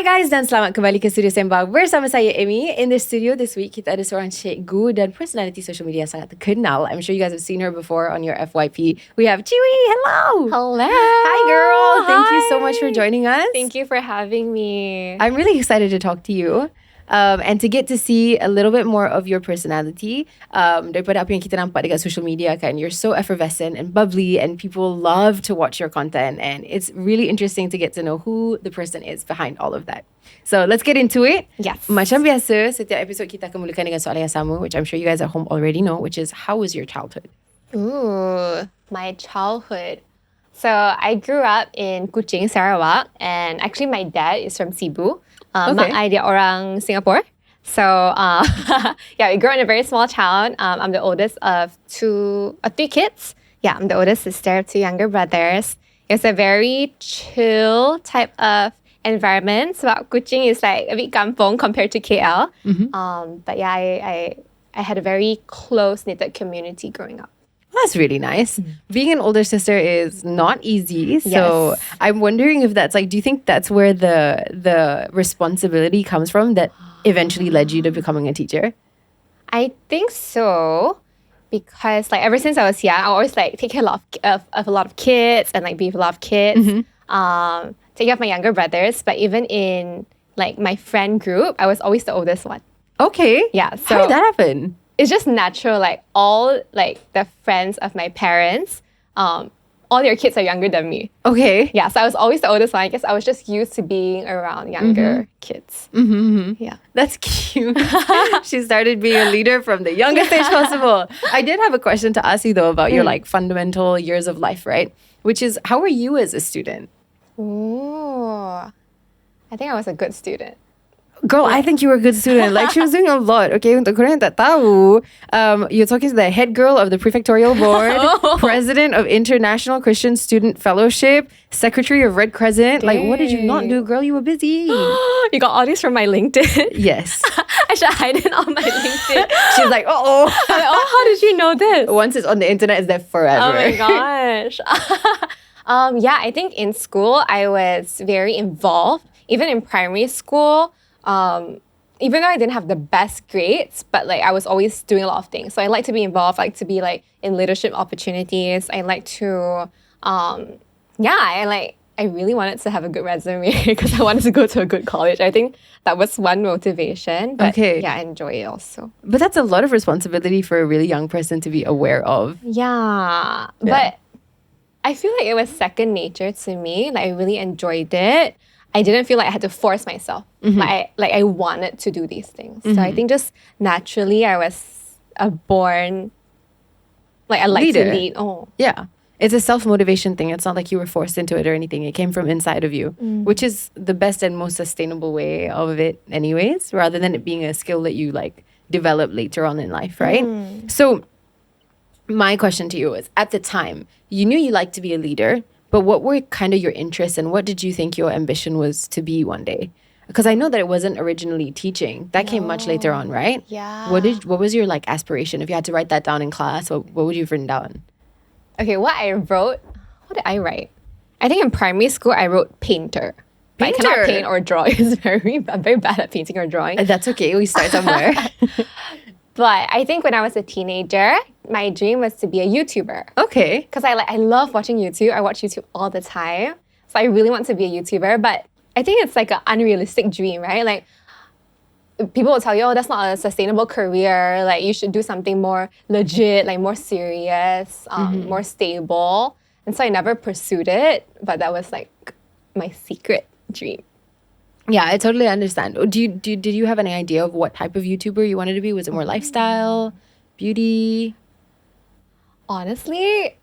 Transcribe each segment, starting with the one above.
Hi guys dan selamat kembali ke Studio Sembang bersama saya Amy. In the studio this week kita ada seorang cikgu dan personality social media sangat terkenal. I'm sure you guys have seen her before on your FYP. We have Qiwiie. Hello. Hello. Hi girl. Thank you so Hi. much for joining us. Thank you for having me. I'm really excited to talk to you. And to get to see a little bit more of your personality daripada apa yang kita nampak dekat social media kan. You're so effervescent and bubbly and people love to watch your content and it's really interesting to get to know who the person is behind all of that. So let's get into it. Yes. Macam biasa, setiap episod kita akan mulakan dengan soalan yang sama, which I'm sure you guys at home already know, which is how was your childhood? Ooh, my childhood. So I grew up in Kuching, Sarawak, and actually my dad is from Cebu. Mak I dia orang Singapore. So yeah, we grew up in a very small town. I'm the oldest of three kids. Yeah, I'm the oldest sister of two younger brothers. It's a very chill type of environment. So Kuching is like a bit kampong compared to KL. But yeah, I had a very close-knitted community growing up. That's really nice. Being an older sister is not easy. So Yes. I'm wondering if that's like, do you think that's where the responsibility comes from that eventually led you to becoming a teacher? I think so, because like ever since I was young, I always like take care of a lot of kids and like be with a lot of kids. Take care of my younger brothers, but even in like my friend group, I was always the oldest one. Okay. Yeah, How did so- that happen? It's just natural. Like all like the friends of my parents, all their kids are younger than me. Okay. Yeah, so I was always the oldest one. I guess I was just used to being around younger kids. Yeah. That's cute. She started being a leader from the youngest age possible. I did have a question to ask you though about your like fundamental years of life, right? Which is, how were you as a student? Ooh, I think I was a good student. Girl, I think you were a good student. Like, she was doing a lot. Okay, untuk korang yang tak tahu, you're talking to the head girl of the prefectorial board, president of International Christian Student Fellowship, secretary of Red Crescent. Like, what did you not do, girl? You were busy. You got all these from my LinkedIn? Yes. I should hide it on my LinkedIn. She's like, uh-oh. I'm like, oh, how did you know this? Once it's on the internet, it's there forever. Oh my gosh. Yeah, I think in school, I was very involved. Even in primary school, even though I didn't have the best grades, but like I was always doing a lot of things. So I like to be involved, I like to be like in leadership opportunities. I like to, I really wanted to have a good resume because I wanted to go to a good college. I think that was one motivation. But Okay. yeah, I enjoy it also. But that's a lot of responsibility for a really young person to be aware of. Yeah, but I feel like it was second nature to me. Like I really enjoyed it. I didn't feel like I had to force myself. Like I wanted to do these things. So I think just naturally I was a born, like I like Leader. to lead. Oh, Yeah. It's a self-motivation thing. It's not like you were forced into it or anything. It came from inside of you, which is the best and most sustainable way of it anyways, rather than it being a skill that you like develop later on in life, right? So my question to you is, at the time, you knew you liked to be a leader, but what were kind of your interests and what did you think your ambition was to be one day? Because I know that it wasn't originally teaching. That came much later on, right? Yeah. What was your like aspiration? If you had to write that down in class, what would you have written down? okay. What did I write? I think in primary school I wrote painter. But I cannot Painter? paint or draw. I'm very bad at painting or drawing. That's okay. We start somewhere. But I think when I was a teenager, my dream was to be a YouTuber. Okay. Because I love watching YouTube. I watch YouTube all the time. So I really want to be a YouTuber. But I think it's like an unrealistic dream, right? Like people will tell you, oh, that's not a sustainable career. Like you should do something more legit, like more serious, more stable. And so I never pursued it. But that was like my secret dream. Yeah, I totally understand. Did you have any idea of what type of YouTuber you wanted to be? Was it more lifestyle, beauty? Honestly,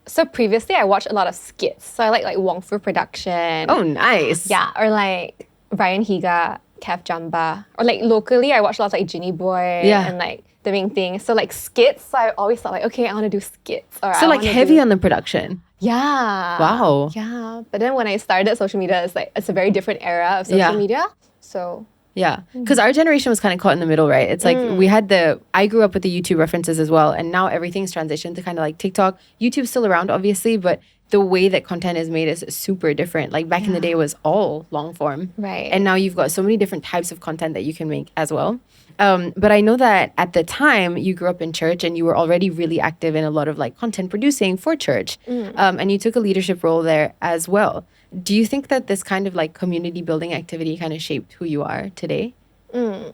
so previously I watched a lot of skits. So I like Wong Fu Production. Oh, nice. Yeah, or like Ryan Higa, Kev Jamba. Or like locally, I watched a lot of like Ginny Boy Yeah. and like the main thing. So like skits, so I always thought like, okay, I want to do skits. Or So I like wanna heavy do- on the production. Yeah. Wow. Yeah. But then when I started social media, it's a very different era of social Yeah. media. So Yeah, because our generation was kind of caught in the middle, right? It's like I grew up with the YouTube references as well, and now everything's transitioned to kind of like TikTok. YouTube's still around, obviously, but the way that content is made is super different. Like back in the day, it was all long form. Right. And now you've got so many different types of content that you can make as well. But I know that at the time you grew up in church and you were already really active in a lot of like content producing for church. And you took a leadership role there as well. Do you think that this kind of like community building activity kind of shaped who you are today?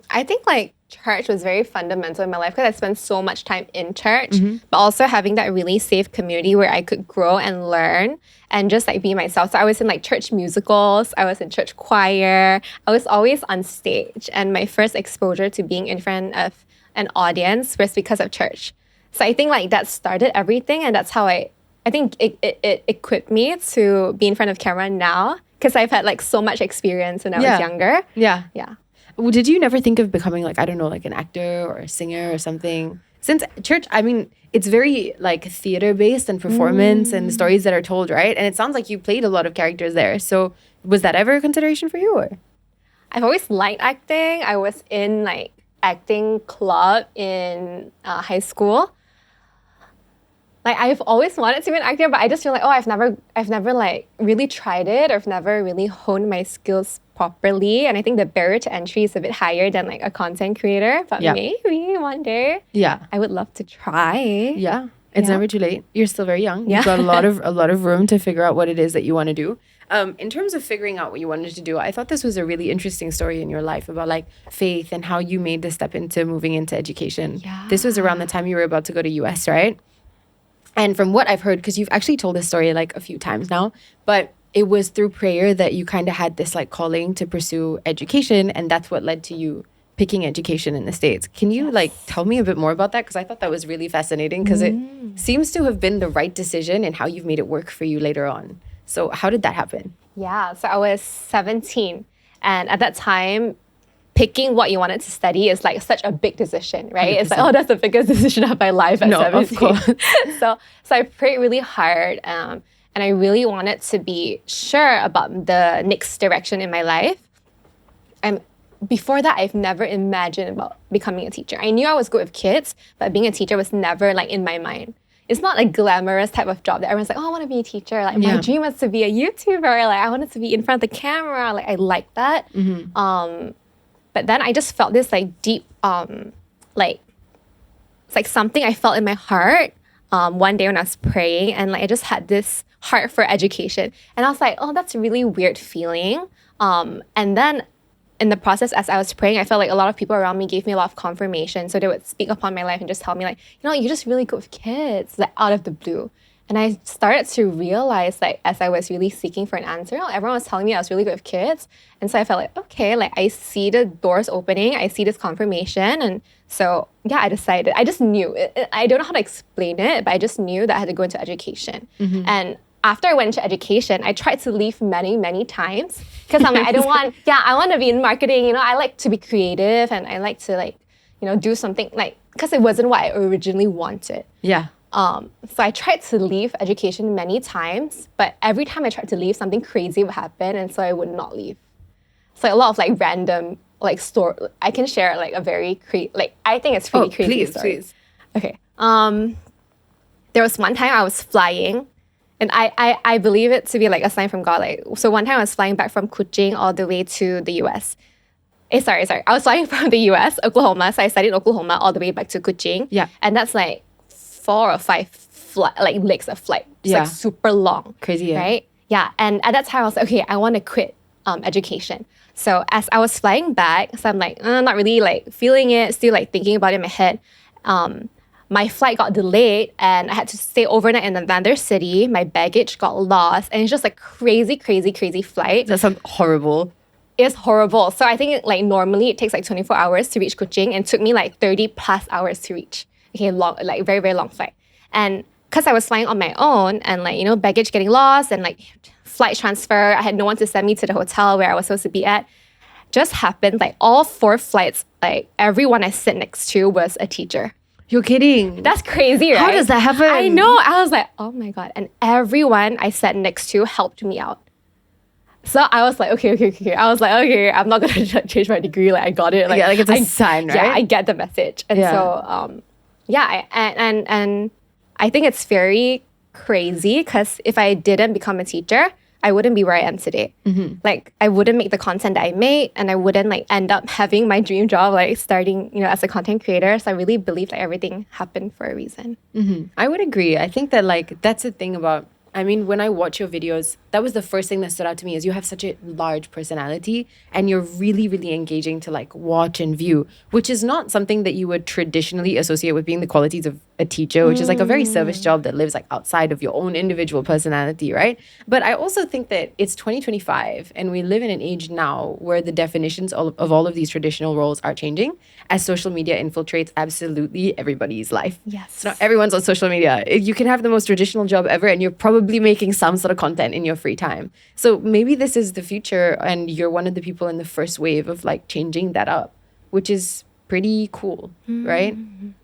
I think like church was very fundamental in my life because I spent so much time in church, but also having that really safe community where I could grow and learn and just like be myself. So I was in like church musicals, I was in church choir, I was always on stage. And my first exposure to being in front of an audience was because of church. So I think like that started everything, and that's how I think it equipped me to be in front of camera now because I've had like so much experience when I was younger. Yeah. Yeah. Well, did you never think of becoming like, I don't know, like an actor or a singer or something? Since church, I mean, it's very like theater based and performance and stories that are told, right? And it sounds like you played a lot of characters there. So was that ever a consideration for you? Or? I've always liked acting. I was in like acting club in high school. Like I've always wanted to be an actor, but I just feel like, oh, I've never like really tried it, or I've never really honed my skills properly. And I think the barrier to entry is a bit higher than like a content creator. But maybe one day, I would love to try. Yeah, it's never too late. You're still very young. Yeah. You've got a lot of room to figure out what it is that you want to do. In terms of figuring out what you wanted to do, I thought this was a really interesting story in your life about like faith and how you made the step into moving into education. Yeah. This was around the time you were about to go to US, right? And from what I've heard, because you've actually told this story like a few times now, but it was through prayer that you kind of had this like calling to pursue education, and that's what led to you picking education in the States. Can you like tell me a bit more about that? Because I thought that was really fascinating, because it seems to have been the right decision and how you've made it work for you later on. So how did that happen? Yeah, so I was 17, and at that time, picking what you wanted to study is like such a big decision, right? 100%. It's like, oh, that's the biggest decision of my life at 17. Of course. so I prayed really hard, and I really wanted to be sure about the next direction in my life. And before that, I've never imagined about becoming a teacher. I knew I was good with kids, but being a teacher was never like in my mind. It's not a glamorous type of job that everyone's like, oh, I want to be a teacher. Like my dream was to be a YouTuber. Like I wanted to be in front of the camera. Like I like that. But then I just felt this like deep, like it's like something I felt in my heart one day when I was praying, and like I just had this heart for education. And I was like, oh, that's a really weird feeling. And then in the process, as I was praying, I felt like a lot of people around me gave me a lot of confirmation. So they would speak upon my life and just tell me like, you know, you're just really good with kids, like out of the blue. And I started to realize, like, as I was really seeking for an answer, everyone was telling me I was really good with kids. And so I felt like, okay, like, I see the doors opening. I see this confirmation. And so, yeah, I decided. I just knew. I don't know how to explain it, but I just knew that I had to go into education. And after I went into education, I tried to leave many, many times. Because I'm like, I want to be in marketing. You know, I like to be creative. And I like to, like, you know, do something, like, because it wasn't what I originally wanted. Yeah. So I tried to leave education many times, but every time I tried to leave, something crazy would happen, and so I would not leave. So a lot of like random like story. I can share like a very I think it's pretty crazy story. Please. Okay. There was one time I was flying, and I believe it to be like a sign from God. Like, so one time I was flying back from Kuching all the way to the US. Sorry. I was flying from the US, Oklahoma. So I studied in Oklahoma all the way back to Kuching. Yeah. And that's like 4 or 5 legs of flight. It's like super long. Crazy, yeah. Right? Yeah. And at that time I was like, okay, I want to quit education. So as I was flying back, so I'm like, not really like feeling it, still like thinking about it in my head. My flight got delayed and I had to stay overnight in another city. My baggage got lost, and it's just like crazy flight. That sounds horrible. It's horrible. So I think like normally it takes like 24 hours to reach Kuching, and it took me like 30 plus hours to reach. Okay, long, like very, very long flight. And because I was flying on my own, and like, you know, baggage getting lost and like flight transfer, I had no one to send me to the hotel where I was supposed to be at. Just happened, like all 4 flights, like everyone I sit next to was a teacher. You're kidding. That's crazy, right? How does that happen? I know. I was like, oh my God. And everyone I sat next to helped me out. So I was like, okay. I was like, okay, I'm not going to change my degree. Like, I got it. Like, yeah, like it's a sign, right? Yeah, I get the message. And so, and I think it's very crazy because if I didn't become a teacher, I wouldn't be where I am today. Like, I wouldn't make the content that I make, and I wouldn't like end up having my dream job, like starting, as a content creator. So I really believe that everything happened for a reason. I would agree. I think that like that's the thing about, I mean, when I watch your videos, that was the first thing that stood out to me is you have such a large personality and you're really, really engaging to like watch and view, which is not something that you would traditionally associate with being the qualities of a teacher, which is like a very service job that lives like outside of your own individual personality, right? But I also think that it's 2025 and we live in an age now where the definitions of all of these traditional roles are changing as social media infiltrates absolutely everybody's life. Yes. So now everyone's on social media. You can have the most traditional job ever and you're probably making some sort of content in your free time. So maybe this is the future and you're one of the people in the first wave of like changing that up, which is pretty cool, right?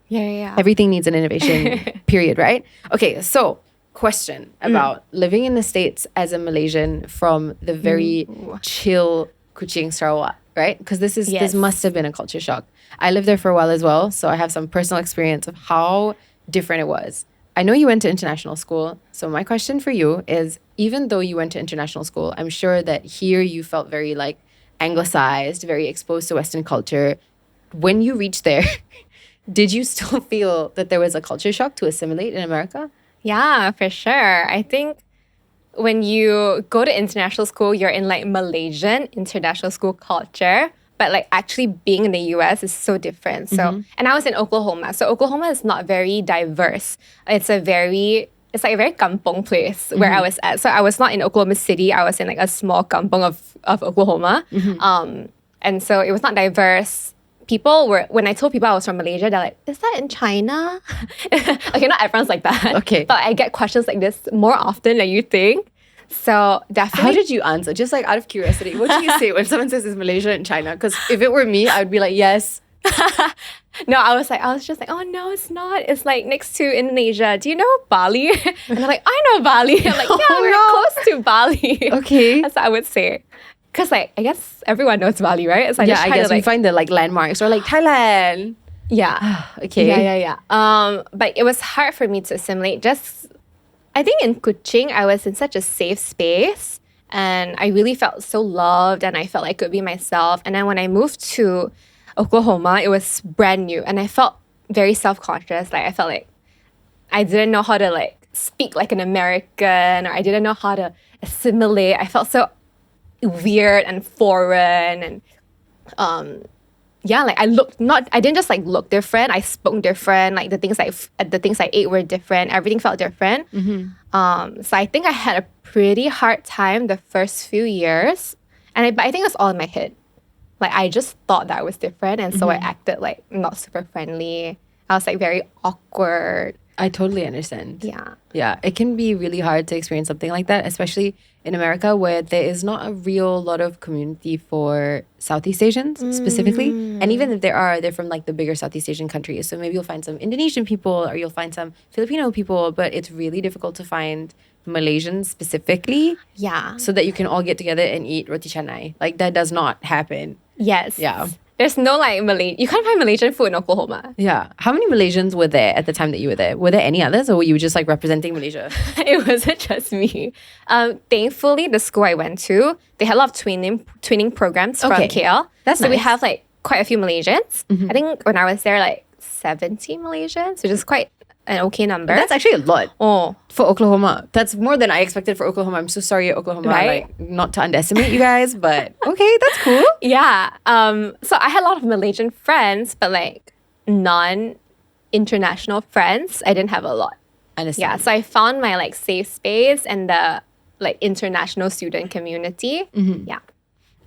Yeah. Everything needs an innovation, period, right? Okay, so question about living in the States as a Malaysian from the very chill Kuching, Sarawak, right? Because this must have been a culture shock. I lived there for a while as well, so I have some personal experience of how different it was. I know you went to international school, so my question for you is, even though you went to international school, I'm sure that here you felt very like anglicized, very exposed to Western culture. When you reached there, did you still feel that there was a culture shock to assimilate in America? Yeah, for sure. I think when you go to international school, you're in like Malaysian international school culture, but like actually being in the US is so different. So, and I was in Oklahoma. So Oklahoma is not very diverse. It's like a very kampong place where I was at. So I was not in Oklahoma City. I was in like a small kampong of Oklahoma. And so it was not diverse. When I told people I was from Malaysia, they're like, is that in China? Okay, not everyone's like that. Okay. But I get questions like this more often than you think. So definitely. How did you answer? Just like out of curiosity, what do you say when someone says it's Malaysia and China? Because if it were me, I would be like, yes. No, I was just like, oh no, it's not. It's like next to Indonesia. Do you know Bali? And they're like, I know Bali. I'm like, yeah, we're close to Bali. Okay. That's what I would say. Because like, I guess everyone knows Bali, right? So I guess we find the like landmarks or like Thailand. Yeah. Okay. Yeah. But it was hard for me to assimilate. I think in Kuching, I was in such a safe space and I really felt so loved and I felt like I could be myself. And then when I moved to Oklahoma, it was brand new and I felt very self-conscious. Like I felt like I didn't know how to like speak like an American, or I didn't know how to assimilate. I felt so weird and foreign, and like I didn't just like look different. I spoke different. Like the things I ate were different. Everything felt different. So I think I had a pretty hard time the first few years, but I think it's all in my head. Like I just thought that I was different, and so I acted like not super friendly. I was like very awkward. I totally understand. Yeah. Yeah, it can be really hard to experience something like that, especially in America where there is not a real lot of community for Southeast Asians specifically. And even if there are, they're from like the bigger Southeast Asian countries. So maybe you'll find some Indonesian people or you'll find some Filipino people, but it's really difficult to find Malaysians specifically. Yeah. So that you can all get together and eat roti canai. Like that does not happen. Yes. Yeah. There's no like you can't find Malaysian food in Oklahoma. Yeah. How many Malaysians were there at the time that you were there? Were there any others or were you just like representing Malaysia? It wasn't just me. Thankfully, the school I went to, they had a lot of twinning programs from KL. That's so nice. we have like quite a few Malaysians. I think when I was there, like 70 Malaysians, which is quite an okay number. That's actually a lot. Oh. For Oklahoma. That's more than I expected for Oklahoma. I'm so sorry, Oklahoma. Right? Like, not to underestimate you guys, but okay, that's cool. Yeah. So I had a lot of Malaysian friends, but like non-international friends, I didn't have a lot. Understand. Yeah. So I found my like safe space and the like international student community. Yeah.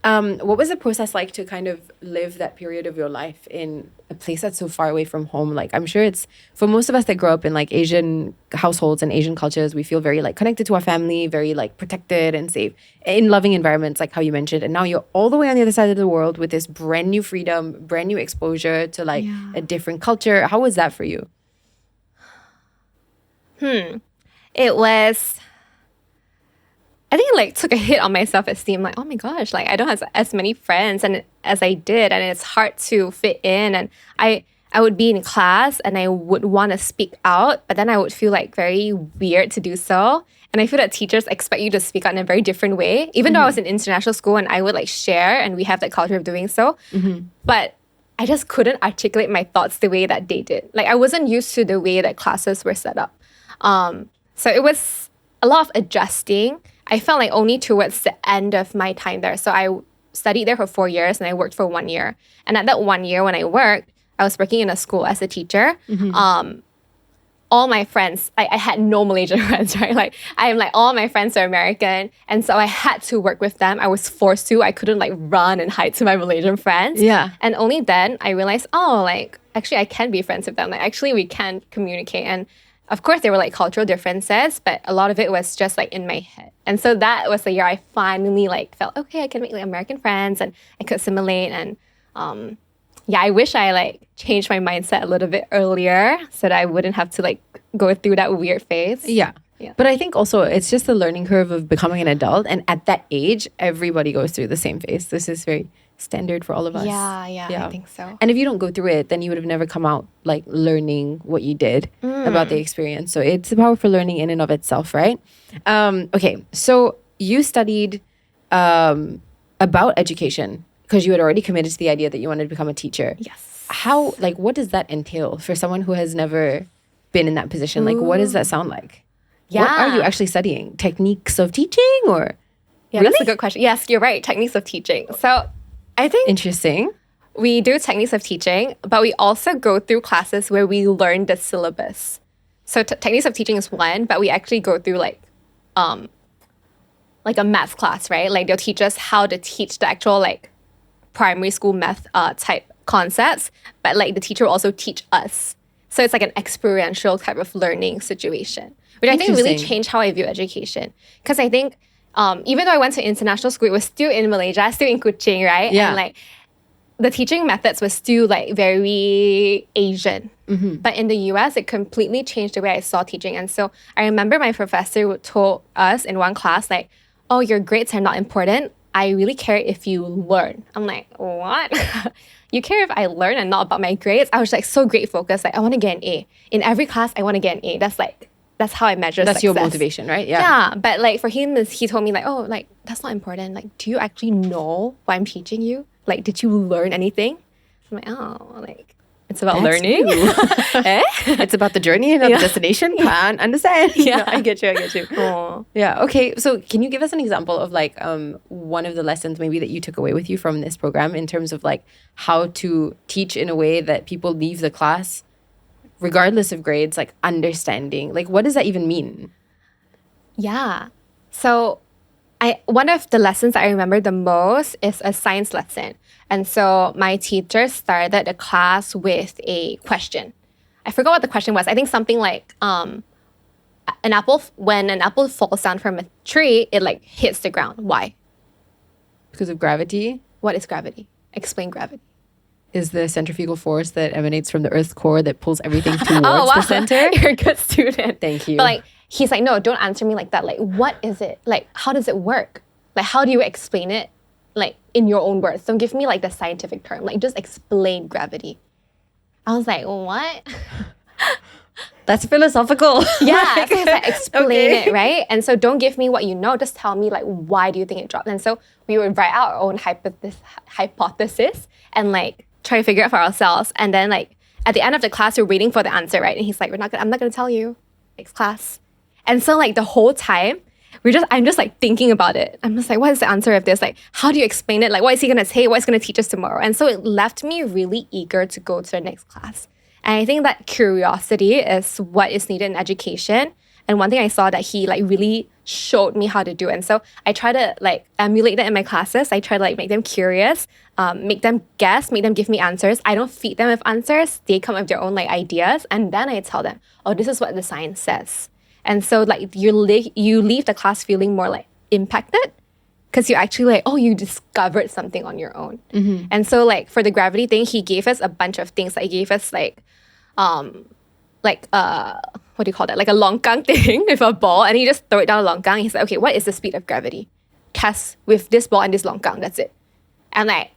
What was the process like to kind of live that period of your life in a place that's so far away from home? Like, I'm sure it's, for most of us that grow up in like Asian households and Asian cultures, we feel very like connected to our family, very like protected and safe in loving environments, like how you mentioned. And now you're all the way on the other side of the world with this brand new freedom, brand new exposure to like a different culture. How was that for you? It was, I think it like took a hit on my self-esteem. Like, oh my gosh, like I don't have as many friends and as I did, and it's hard to fit in. And I I would be in class and I would want to speak out, but then I would feel like very weird to do so. And I feel that teachers expect you to speak out in a very different way, even though I was in international school and I would like share and we have that culture of doing so. But I just couldn't articulate my thoughts the way that they did. Like I wasn't used to the way that classes were set up. So it was a lot of adjusting. I felt like only towards the end of my time there. So I studied there for 4 years and I worked for 1 year. And at that 1 year when I worked, I was working in a school as a teacher. All my friends, I had no Malaysian friends, right? Like all my friends are American. And so I had to work with them. I was forced to. I couldn't like run and hide to my Malaysian friends. Yeah. And only then I realized, oh, like actually I can be friends with them. Like actually we can communicate. And of course there were like cultural differences, but a lot of it was just like in my head. And so that was the year I finally like felt, okay, I can make like American friends and I could assimilate. And yeah, I wish I like changed my mindset a little bit earlier so that I wouldn't have to like go through that weird phase. Yeah. But I think also it's just the learning curve of becoming an adult. And at that age, everybody goes through the same phase. This is very standard for all of us. Yeah, I think so. And if you don't go through it, then you would have never come out like learning what you did about the experience. So it's a powerful learning in and of itself, right? Okay, so you studied about education because you had already committed to the idea that you wanted to become a teacher. Yes. How, like, what does that entail for someone who has never been in that position? Like, what does that sound like? Yeah. What are you actually studying? Techniques of teaching or? Yeah, really? That's a good question. Yes, you're right. Techniques of teaching. So I think Interesting. we do techniques of teaching, but we also go through classes where we learn the syllabus. So techniques of teaching is one, but we actually go through like a math class, right? Like they'll teach us how to teach the actual like primary school math type concepts, but like the teacher will also teach us. So it's like an experiential type of learning situation, which I think really Interesting. changed how I view education. Because I think even though I went to international school, it was still in Malaysia, still in Kuching, right? Yeah. And like the teaching methods were still like very Asian. But in the US, it completely changed the way I saw teaching. And so I remember my professor told us in one class, like, oh, your grades are not important. I really care if you learn. I'm like, what? You care if I learn and not about my grades? I was like so grade focused. Like I want to get an A. In every class, I want to get an A. That's how I measure That's success. your motivation, right? Yeah, but like for him, he told me like, oh, like that's not important. Like, do you actually know what I'm teaching you? Like, did you learn anything? I'm like, oh, like it's about That's learning. Eh? It's about the journey and not the destination. Can't understand. Yeah. No, I get you. Oh. Yeah. Okay. So can you give us an example of like one of the lessons maybe that you took away with you from this program in terms of like how to teach in a way that people leave the class regardless of grades, like understanding? Like what does that even mean? Yeah. So one of the lessons I remember the most is a science lesson. And so my teacher started the class with a question. I forgot what the question was. I think something like when an apple falls down from a tree, it like hits the ground. Why? Because of gravity? What is gravity? Explain gravity. Is the centrifugal force that emanates from the Earth's core that pulls everything towards the center? You're a good student. Thank you. But like he's like, no, don't answer me like that. Like, what is it? Like, how does it work? Like, how do you explain it? Like, in your own words. Don't give me like the scientific term. Like, just explain gravity. I was like, what? That's philosophical. Yeah, so he's like, explain it, right? And so don't give me what you know. Just tell me like, why do you think it dropped? And so we would write out our own hypothesis and like try to figure it out for ourselves. And then like at the end of the class, we're waiting for the answer, right? And he's like, I'm not gonna tell you. Next class. And so like the whole time, I'm just like thinking about it. I'm just like, what is the answer of this? Like, how do you explain it? Like, what is he gonna say? What is gonna teach us tomorrow? And so it left me really eager to go to the next class. And I think that curiosity is what is needed in education. And one thing I saw that he like really showed me how to do. And so I try to like emulate that in my classes. I try to like make them curious, make them guess, make them give me answers. I don't feed them with answers. They come up with their own like ideas. And then I tell them, oh, this is what the science says. And so like you leave the class feeling more like impacted because you're actually like, oh, you discovered something on your own. Mm-hmm. And so like for the gravity thing, he gave us a bunch of things. Like he gave us what do you call that? Like a longkang thing with a ball, and he just throw it down a longkang. He's like, okay, what is the speed of gravity? Test with this ball and this longkang. That's it. And like,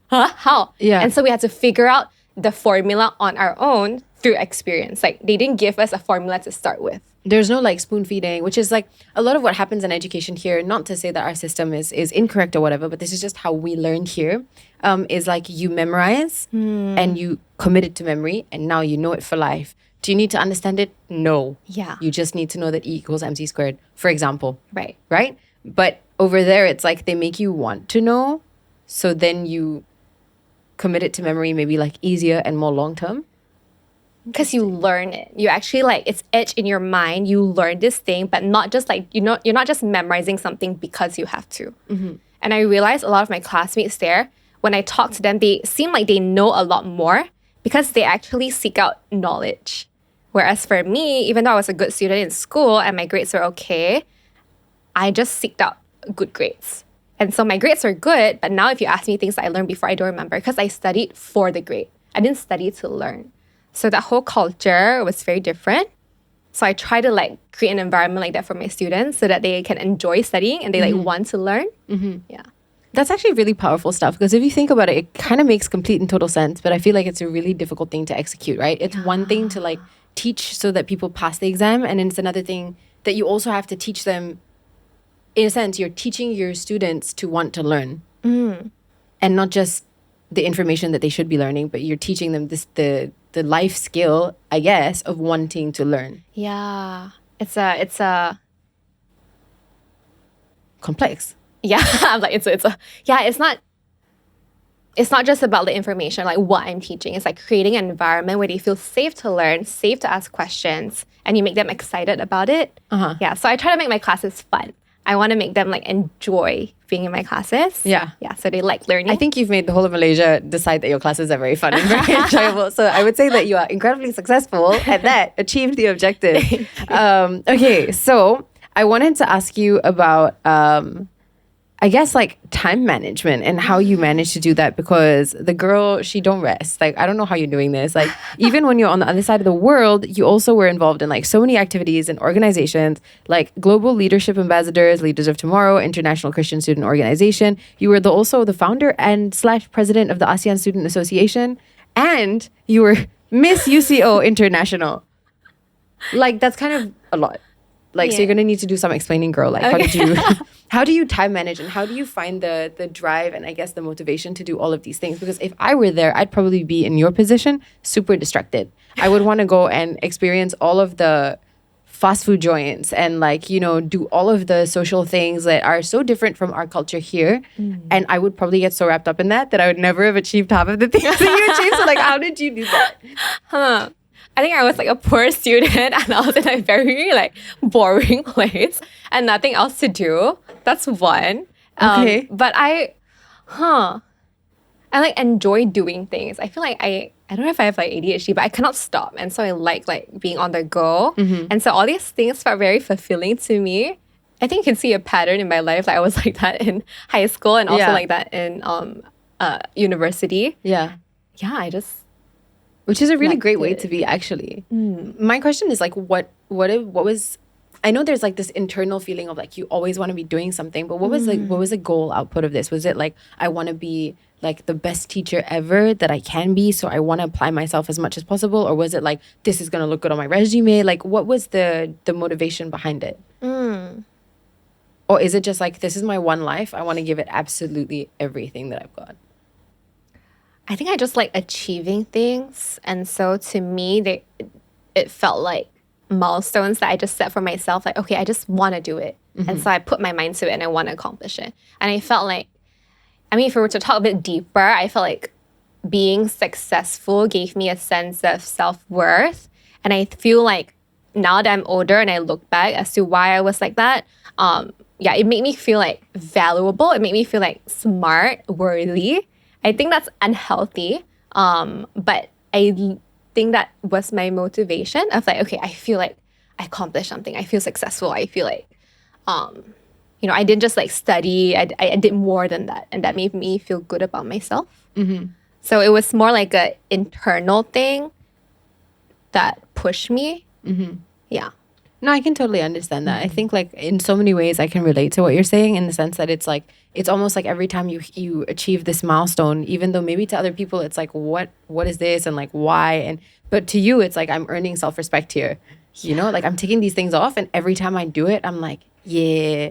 huh? How? Yeah. And so we had to figure out the formula on our own through experience. Like they didn't give us a formula to start with. There's no like spoon feeding, which is like a lot of what happens in education here. Not to say that our system is incorrect or whatever, but this is just how we learn here. Is like you memorize and you commit it to memory, and now you know it for life. Do you need to understand it? No. Yeah. You just need to know that E equals MC squared, for example. Right. Right? But over there, it's like they make you want to know, so then you commit it to memory, maybe like easier and more long term. Because you learn it. You actually like, it's etched in your mind. You learn this thing, but not just like, you're not just memorizing something because you have to. And I realized a lot of my classmates there, when I talk to them, they seem like they know a lot more because they actually seek out knowledge. Whereas for me, even though I was a good student in school and my grades were okay, I just seeked out good grades. And so my grades were good, but now if you ask me things that I learned before, I don't remember because I studied for the grade. I didn't study to learn. So that whole culture was very different. So I try to like create an environment like that for my students so that they can enjoy studying and they like want to learn. Yeah. That's actually really powerful stuff, because if you think about it, it kind of makes complete and total sense, but I feel like it's a really difficult thing to execute, right? It's one thing to like teach so that people pass the exam, and then it's another thing that you also have to teach them. In a sense, you're teaching your students to want to learn and not just the information that they should be learning, but you're teaching them the life skill, I guess, of wanting to learn. Yeah. It's a complex. Yeah, I'm like it's not just about the information, like what I'm teaching. It's like creating an environment where they feel safe to learn, safe to ask questions, and you make them excited about it. Yeah, so I try to make my classes fun. I want to make them like enjoy being in my classes. Yeah. Yeah, so they like learning. I think you've made the whole of Malaysia decide that your classes are very fun and very enjoyable. So I would say that you are incredibly successful at that, achieved the objective. Okay, so I wanted to ask you about I guess like time management and how you manage to do that, because the girl, she don't rest. Like, I don't know how you're doing this. Like, even when you're on the other side of the world, you also were involved in like so many activities and organizations, like Global Leadership Ambassadors, Leaders of Tomorrow, International Christian Student Organization. You were also the founder and / president of the ASEAN Student Association, and you were Miss UCO International. Like, that's kind of a lot. Like, so you're going to need to do some explaining, girl. Like, how do you time manage, and how do you find the drive and I guess the motivation to do all of these things? Because if I were there, I'd probably be in your position, super distracted. I would want to go and experience all of the fast food joints and like, you know, do all of the social things that are so different from our culture here. And I would probably get so wrapped up in that I would never have achieved half of the things that you achieved. So like, how did you do that? I think I was like a poor student and I was in a very like boring place and nothing else to do. That's one. Okay. But I like enjoy doing things. I feel like I don't know if I have like ADHD, but I cannot stop. And so I like being on the go. And so all these things felt very fulfilling to me. I think you can see a pattern in my life. Like I was like that in high school and also like that in university. Yeah. Yeah, which is a really great way to be, actually. My question is like, what was? I know there's like this internal feeling of like you always want to be doing something, but what was the goal output of this? Was it like I want to be like the best teacher ever that I can be, so I want to apply myself as much as possible, or was it like this is gonna look good on my resume? Like, what was the motivation behind it? Or is it just like, this is my one life, I want to give it absolutely everything that I've got? I think I just like achieving things. And so to me, it felt like milestones that I just set for myself. Like, okay, I just want to do it. And so I put my mind to it and I want to accomplish it. And I felt like, I mean, if we were to talk a bit deeper, I felt like being successful gave me a sense of self-worth. And I feel like now that I'm older and I look back as to why I was like that, it made me feel like valuable. It made me feel like smart, worthy. I think that's unhealthy, but I think that was my motivation of like, okay, I feel like I accomplished something. I feel successful. I feel like, I didn't just like study. I did more than that, and that made me feel good about myself. So it was more like an internal thing that pushed me. Yeah. No, I can totally understand that. I think like in so many ways I can relate to what you're saying, in the sense that it's like, it's almost like every time you achieve this milestone, even though maybe to other people it's like, what is this, and like why, but to you it's like, I'm earning self-respect here. You know, like I'm taking these things off, and every time I do it, I'm like, yeah,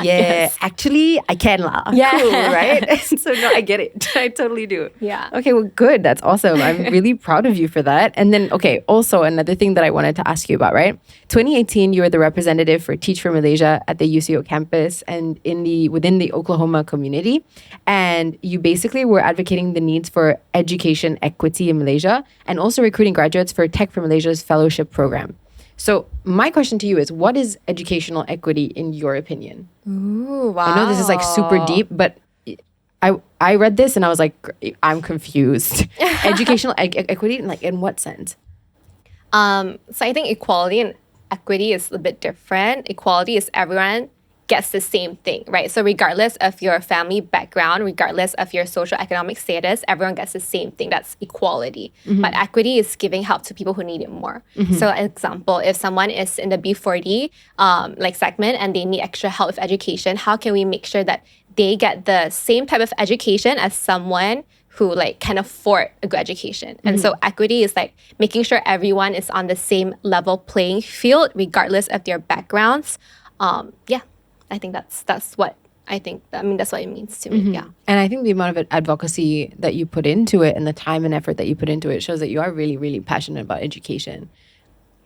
yes. Actually, I can laugh. Yeah. Cool, right? So no, I get it. I totally do. Yeah. Okay, well, good. That's awesome. I'm really proud of you for that. And then, okay, also another thing that I wanted to ask you about, right? 2018, you were the representative for Teach for Malaysia at the UCO campus and within the Oklahoma community. And you basically were advocating the needs for education equity in Malaysia, and also recruiting graduates for Tech for Malaysia's fellowship program. So my question to you is, what is educational equity in your opinion? Ooh, wow. I know this is like super deep, but I read this and I was like, I'm confused. Educational equity, like in what sense? So I think equality and equity is a bit different. Equality is everyone gets the same thing, right? So regardless of your family background, regardless of your social economic status, everyone gets the same thing. That's equality. But equity is giving help to people who need it more. So example, if someone is in the B40 like segment and they need extra help with education, how can we make sure that they get the same type of education as someone who like can afford a good education? And so equity is like making sure everyone is on the same level playing field regardless of their backgrounds. I think that's what I think. I mean, that's what it means to me. Yeah. And I think the amount of advocacy that you put into it and the time and effort that you put into it shows that you are really, really passionate about education.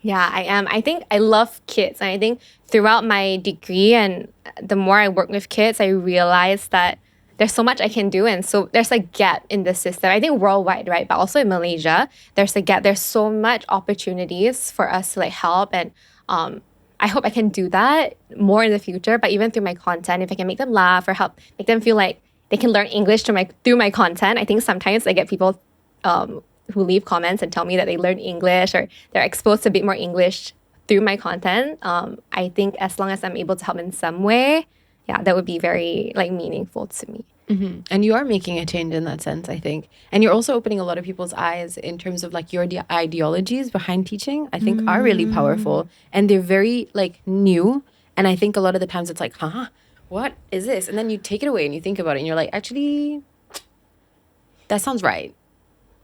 Yeah, I am. I think I love kids. And I think throughout my degree and the more I work with kids, I realized that there's so much I can do. And so there's a gap in the system. I think worldwide, right? But also in Malaysia, there's a gap. There's so much opportunities for us to like help. And I hope I can do that more in the future. But even through my content, if I can make them laugh or help make them feel like they can learn English through my content. I think sometimes I get people who leave comments and tell me that they learn English or they're exposed to a bit more English through my content. I think as long as I'm able to help in some way, yeah, that would be very like meaningful to me. And you are making a change in that sense, I think. And you're also opening a lot of people's eyes in terms of like your ideologies behind teaching, I think are really powerful. And they're very like new. And I think a lot of the times it's like, what is this? And then you take it away and you think about it and you're like, actually, that sounds right.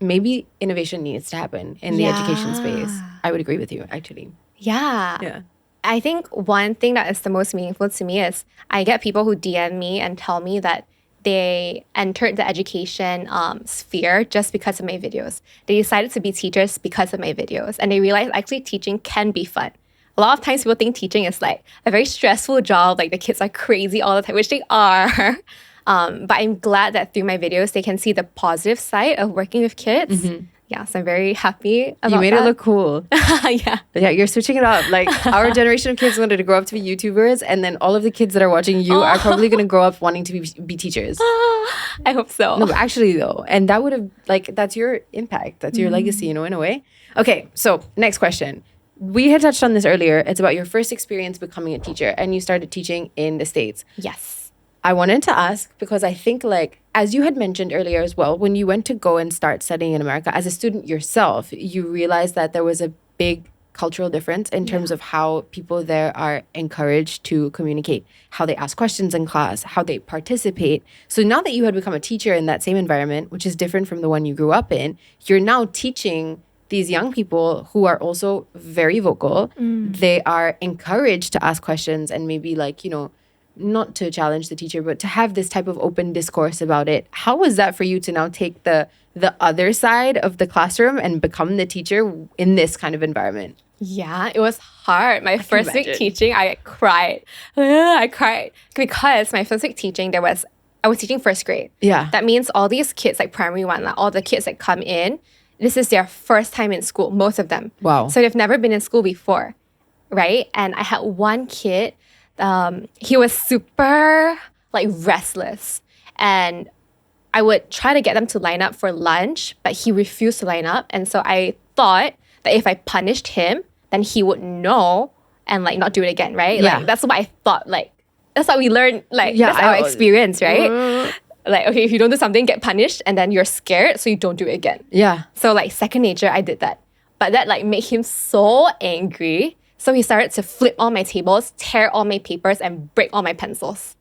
Maybe innovation needs to happen in the education space. I would agree with you, actually. Yeah. I think one thing that is the most meaningful to me is I get people who DM me and tell me that they entered the education sphere just because of my videos. They decided to be teachers because of my videos. And they realized actually teaching can be fun. A lot of times people think teaching is like a very stressful job, like the kids are crazy all the time, which they are. But I'm glad that through my videos, they can see the positive side of working with kids. Yeah, so I'm very happy about that. You made it look cool. Yeah, you're switching it up. Like our generation of kids wanted to grow up to be YouTubers, and then all of the kids that are watching you are probably going to grow up wanting to be teachers. I hope so. No, but actually though, and that would have like, that's your impact, that's your legacy, in a way. Okay, so next question. We had touched on this earlier. It's about your first experience becoming a teacher, and you started teaching in the States. Yes. I wanted to ask because I think, like, as you had mentioned earlier as well, when you went to go and start studying in America as a student yourself, you realized that there was a big cultural difference in terms of how people there are encouraged to communicate, how they ask questions in class, how they participate. So now that you had become a teacher in that same environment, which is different from the one you grew up in, you're now teaching these young people who are also very vocal. They are encouraged to ask questions and maybe like, not to challenge the teacher, but to have this type of open discourse about it. How was that for you to now take the other side of the classroom and become the teacher in this kind of environment? Yeah, it was hard. My first week teaching, I cried. I cried because my first week teaching, I was teaching first grade. Yeah. That means all these kids, like primary one, like all the kids that come in, this is their first time in school, most of them. Wow. So they've never been in school before, right? And I had one kid, he was super like restless, and I would try to get them to line up for lunch, but he refused to line up. And so I thought that if I punished him, then he would know and like not do it again, right? Yeah. Like that's what I thought. Like that's what we learned. Like that's our experience, right? Like, okay, if you don't do something, get punished, and then you're scared, so you don't do it again. Yeah. So like second nature, I did that. But that like made him so angry So he started to flip all my tables, tear all my papers, and break all my pencils.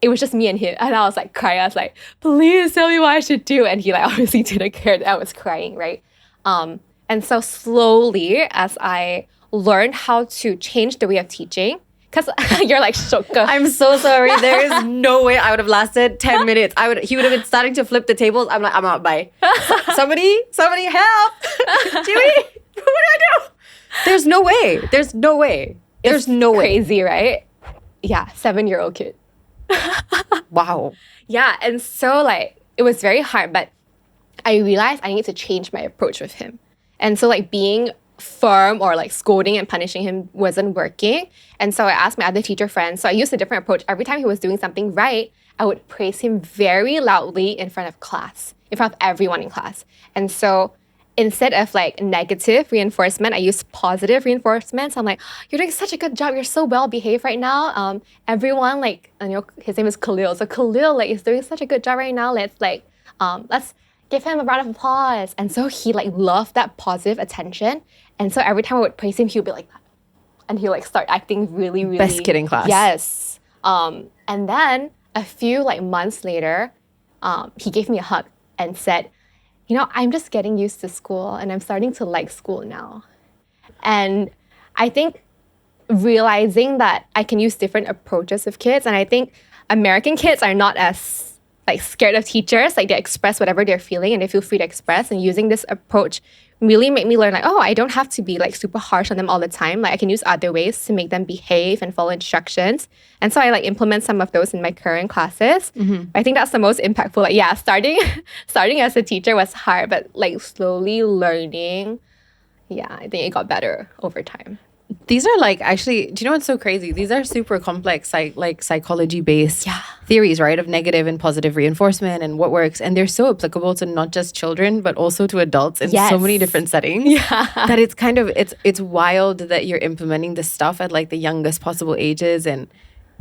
It was just me and him. And I was like crying. I was like, please tell me what I should do. And he like obviously didn't care that I was crying, right? And so slowly, as I learned how to change the way of teaching, because you're like shook. I'm so sorry. There is no way I would have lasted 10 minutes. He would have been starting to flip the tables. I'm like, I'm out, bye. Somebody help. Qiwiie, what do I do? There's no way. There's no way. There's no way. Crazy, right? Yeah, 7-year-old kid. Wow. Yeah, and so like, it was very hard, but I realized I needed to change my approach with him. And so like being firm or like scolding and punishing him wasn't working. And so I asked my other teacher friends. So I used a different approach. Every time he was doing something right, I would praise him very loudly in front of class, in front of everyone in class. And so instead of like negative reinforcement, I used positive reinforcement. So I'm like, you're doing such a good job. You're so well behaved right now. Everyone like, his name is 𝙁𝙃𝙄𝙎. So 𝙁𝙃 like is doing such a good job right now. Let's give him a round of applause. And so he like loved that positive attention. And so every time I would praise him, he would be like that. And he would like start acting really, really... Best kid in class. Yes. And then a few like months later, he gave me a hug and said, I'm just getting used to school and I'm starting to like school now. And I think realizing that I can use different approaches with kids, and I think American kids are not as like scared of teachers, like they express whatever they're feeling and they feel free to express, and using this approach really made me learn like, oh, I don't have to be like super harsh on them all the time. Like I can use other ways to make them behave and follow instructions. And so I like implement some of those in my current classes. I think that's the most impactful. Like, yeah, starting as a teacher was hard, but like slowly learning, yeah, I think it got better over time. These are like, actually, do you know what's so crazy? These are super complex, like psychology-based theories, right? Of negative and positive reinforcement and what works. And they're so applicable to not just children, but also to adults in so many different settings. Yeah. That it's kind of, it's wild that you're implementing this stuff at like the youngest possible ages. And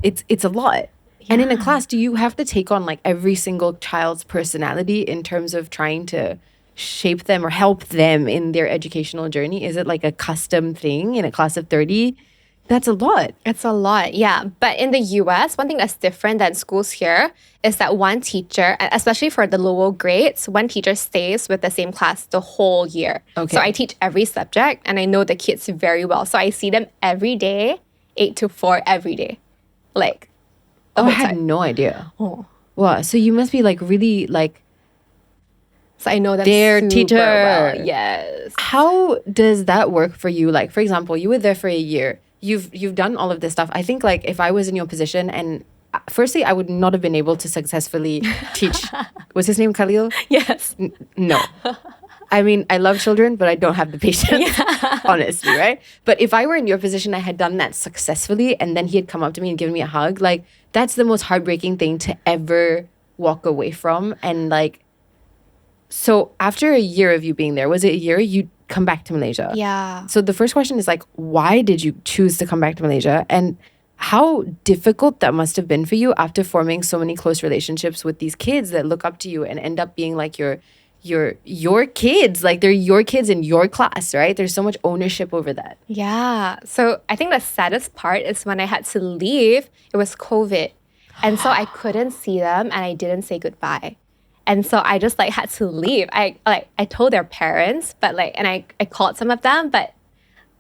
it's a lot. Yeah. And in a class, do you have to take on like every single child's personality in terms of trying to shape them or help them in their educational journey? Is it like a custom thing in a class of 30? That's a lot. It's a lot, yeah. But in the US, one thing that's different than schools here is that one teacher, especially for the lower grades, one teacher stays with the same class the whole year. Okay. So I teach every subject and I know the kids very well. So I see them every day, 8 to 4 every day. Like, I had no idea. Oh. Wow. So you must be like really like, so I know them their super teacher. well. Yes. How does that work for you? Like, for example, you were there for a year. You've done all of this stuff. I think like if I was in your position, and firstly, I would not have been able to successfully teach. Was his name Khalil? Yes. No. I mean, I love children, but I don't have the patience, honestly, right? But if I were in your position, I had done that successfully, and then he had come up to me and given me a hug, like, that's the most heartbreaking thing to ever walk away from. And like, so after a year of you being there, was it a year you come back to Malaysia? Yeah. So the first question is like, why did you choose to come back to Malaysia? And how difficult that must have been for you after forming so many close relationships with these kids that look up to you and end up being like your kids, like they're your kids in your class, right? There's so much ownership over that. Yeah. So I think the saddest part is when I had to leave, it was COVID. And so I couldn't see them and I didn't say goodbye. And so I just like had to leave. I told their parents, but like, and I called some of them, but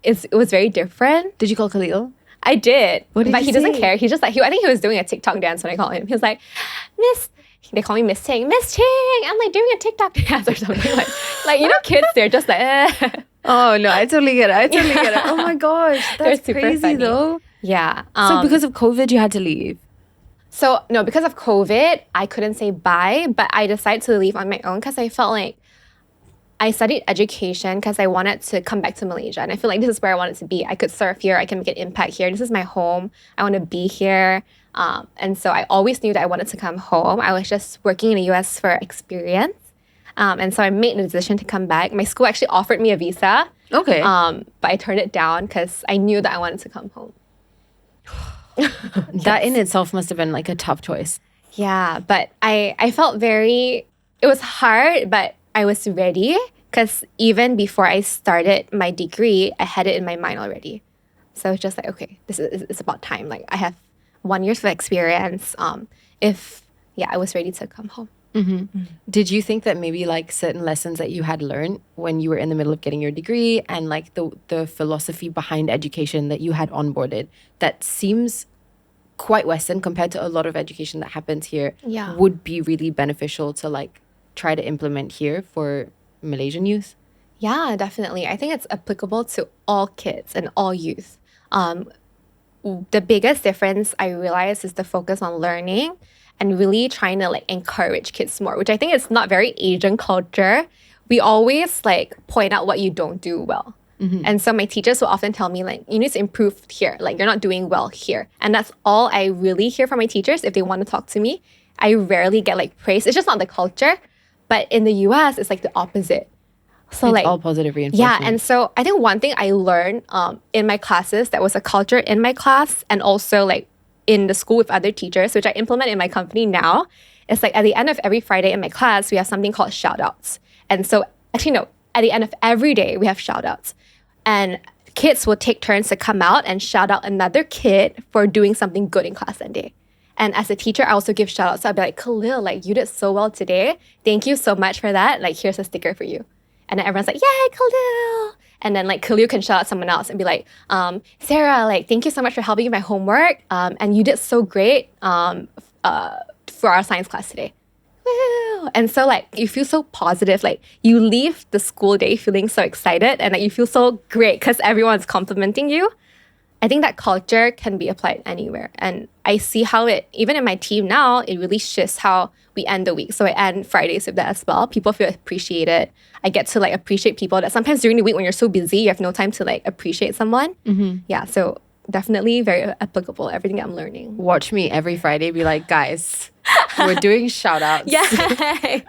it was very different. Did you call Khalil? I did. What did but he he say? Doesn't care. He's just like, I think he was doing a TikTok dance when I called him. He was like, Miss, they call me Miss Ting. Miss Ting, I'm like doing a TikTok dance or something. Like you know, kids, they're just like, Oh no, I totally get it. Oh my gosh, that's crazy funny. though. Yeah. So because of COVID, you had to leave. So no, because of COVID, I couldn't say bye, but I decided to leave on my own because I felt like I studied education because I wanted to come back to Malaysia. And I feel like this is where I wanted to be. I could serve here. I can make an impact here. This is my home. I want to be here. And so I always knew that I wanted to come home. I was just working in the US for experience. And so I made the decision to come back. My school actually offered me a visa. Okay. But I turned it down because I knew that I wanted to come home. That in itself must have been like a tough choice. Yeah, but I felt it was hard, but I was ready Because even before I started my degree, I had it in my mind already. So it's just like, okay, it's about time. Like I have 1 year's of experience. I was ready to come home. Did you think that maybe like certain lessons that you had learned when you were in the middle of getting your degree and like the philosophy behind education that you had onboarded that seems quite Western compared to a lot of education that happens here would be really beneficial to like try to implement here for Malaysian youth? Yeah, definitely. I think it's applicable to all kids and all youth. The biggest difference I realized is the focus on learning and really trying to like encourage kids more, which I think is not very Asian culture. We always like point out what you don't do well. And so my teachers will often tell me like, you need to improve here. Like you're not doing well here. And that's all I really hear from my teachers if they want to talk to me. I rarely get like praise. It's just not the culture. But in the US, it's like the opposite. So it's like all positive reinforcement. Yeah, and so I think one thing I learned in my classes, that was a culture in my class and also like in the school with other teachers, which I implement in my company now, is like at the end of every Friday in my class, we have something called shout-outs. And so actually no, at the end of every day, we have shout-outs. And kids will take turns to come out and shout out another kid for doing something good in class that day. And as a teacher, I also give shout-outs. So I'll be like, Khalil, like you did so well today. Thank you so much for that. Like here's a sticker for you. And then everyone's like, yay, Khalil. And then like Khalil can shout out someone else and be like, Sarah, like thank you so much for helping with my homework. And you did so great for our science class today. Woo! And so like you feel so positive. Like you leave the school day feeling so excited and like you feel so great because everyone's complimenting you. I think that culture can be applied anywhere. And I see how it, even in my team now, it really shifts how we end the week. So I end Fridays with that as well. People feel appreciated. I get to like appreciate people that sometimes during the week when you're so busy, you have no time to like appreciate someone. Yeah, so definitely very applicable, everything I'm learning. Watch me every Friday be like, guys, we're doing shout outs. Yeah.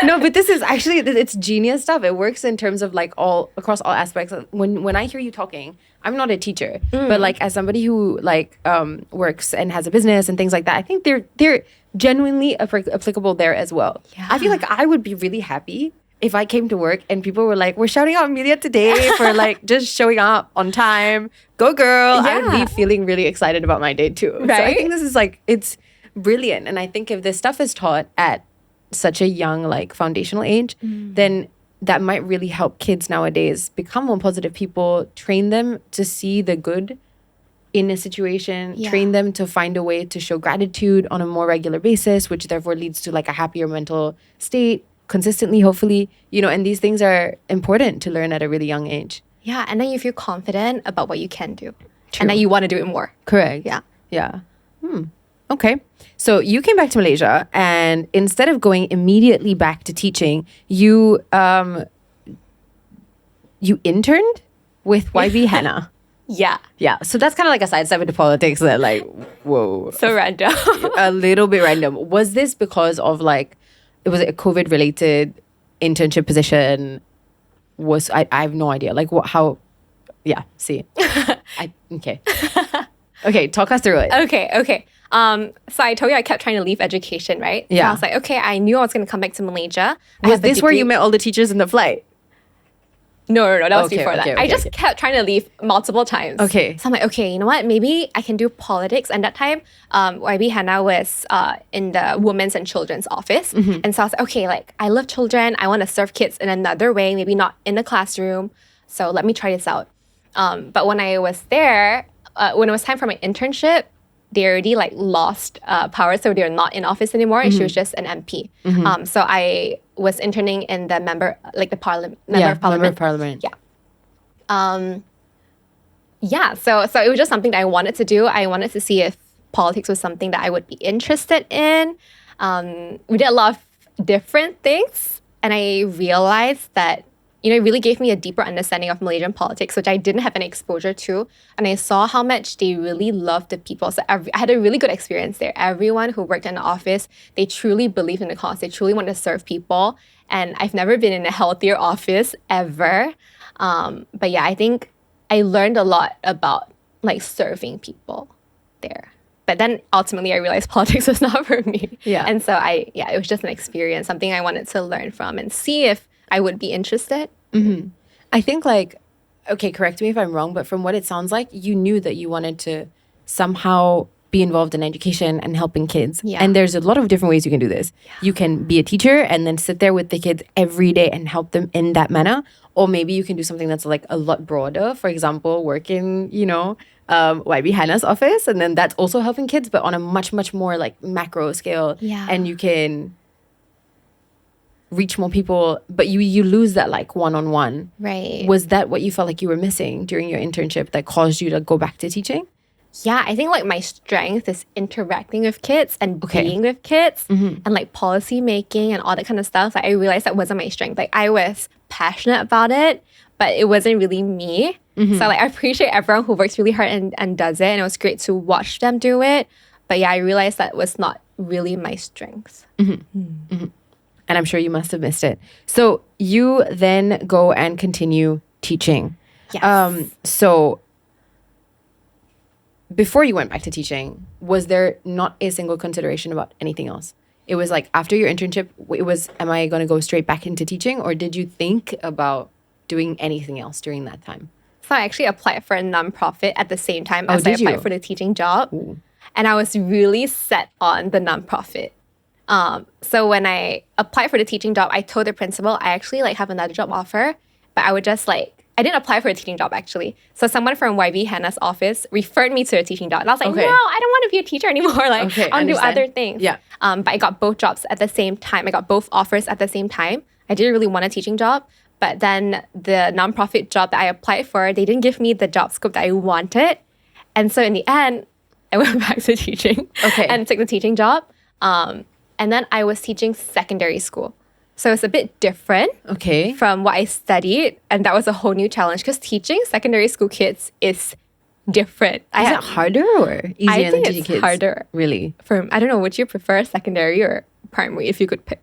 No, but this is actually, it's genius stuff. It works in terms of like across all aspects. When I hear you talking, I'm not a teacher, but like as somebody who like works and has a business and things like that, I think they're genuinely applicable there as well. Yeah. I feel like I would be really happy if I came to work and people were like, we're shouting out Amelia today for like just showing up on time. Go girl. Yeah. I would be feeling really excited about my day too. Right? So I think this is like, it's brilliant. And I think if this stuff is taught at such a young like foundational age, then that might really help kids nowadays become more positive people, train them to see the good in a situation, train them to find a way to show gratitude on a more regular basis, which therefore leads to like a happier mental state consistently, hopefully, and these things are important to learn at a really young age. Yeah, and then you feel confident about what you can do. True. And then you want to do it more. Correct. Yeah. Okay. So you came back to Malaysia, and instead of going immediately back to teaching, you interned with YB Henna. Yeah. Yeah. So that's kind of like a sidestep into politics that like, whoa. So random. A little bit random. Was this because of like, was it a COVID related internship position? I have no idea. Like how, yeah, see. Okay. Okay, talk us through it. Okay. So I told you I kept trying to leave education, right? Yeah. So I was like, okay, I knew I was going to come back to Malaysia. Was this where you met all the teachers in the flight? No, that was Okay, before that. okay, I just okay. kept trying to leave multiple times. Okay. So I'm like, okay, you know what? Maybe I can do politics. And that time, YB Hannah was in the Women's and Children's office. And so I was like, okay, like I love children. I want to serve kids in another way, maybe not in the classroom. So let me try this out. But when I was there, when it was time for my internship, they already like lost power, so they're not in office anymore. And she was just an MP. So I was interning in the member of parliament. Member of Parliament. Yeah. So it was just something that I wanted to do. I wanted to see if politics was something that I would be interested in. We did a lot of different things, and I realized that it really gave me a deeper understanding of Malaysian politics, which I didn't have any exposure to. And I saw how much they really loved the people. So I had a really good experience there. Everyone who worked in the office, they truly believed in the cause. They truly wanted to serve people. And I've never been in a healthier office ever. But yeah, I think I learned a lot about like serving people there. But then ultimately I realized politics was not for me. Yeah. And so it was just an experience, something I wanted to learn from and see if I would be interested. I think like, okay, correct me if I'm wrong, but from what it sounds like, you knew that you wanted to somehow be involved in education and helping kids. Yeah. And there's a lot of different ways you can do this. Yeah. You can be a teacher and then sit there with the kids every day and help them in that manner. Or maybe you can do something that's like a lot broader. For example, work in, YB Hannah's office. And then that's also helping kids, but on a much, much more like macro scale. Yeah. And you can reach more people, but you lose that like one-on-one. Right. Was that what you felt like you were missing during your internship that caused you to go back to teaching? Yeah, I think like my strength is interacting with kids and being with kids and like policy making and all that kind of stuff. Like I realized that wasn't my strength. Like I was passionate about it, but it wasn't really me. So like I appreciate everyone who works really hard and does it, and it was great to watch them do it. But yeah, I realized that was not really my strength. And I'm sure you must have missed it. So you then go and continue teaching. Yes. So before you went back to teaching, was there not a single consideration about anything else? It was like after your internship, it was, am I going to go straight back into teaching? Or did you think about doing anything else during that time? So I actually applied for a nonprofit at the same time as I applied for the teaching job. Ooh. And I was really set on the nonprofit. So when I applied for the teaching job, I told the principal I actually like have another job offer, but I would just like, I didn't apply for a teaching job actually. So someone from YB Hannah's office referred me to a teaching job. And I was like, no, I don't want to be a teacher anymore. Like I want to do other things. Yeah. But I got both jobs at the same time. I got both offers at the same time. I didn't really want a teaching job. But then the nonprofit job that I applied for, they didn't give me the job scope that I wanted. And so in the end, I went back to teaching and took the teaching job. And then I was teaching secondary school. So it's a bit different from what I studied. And that was a whole new challenge because teaching secondary school kids is different. Is it harder or easier than teaching kids? Harder. Really? I don't know, would you prefer secondary or primary if you could pick?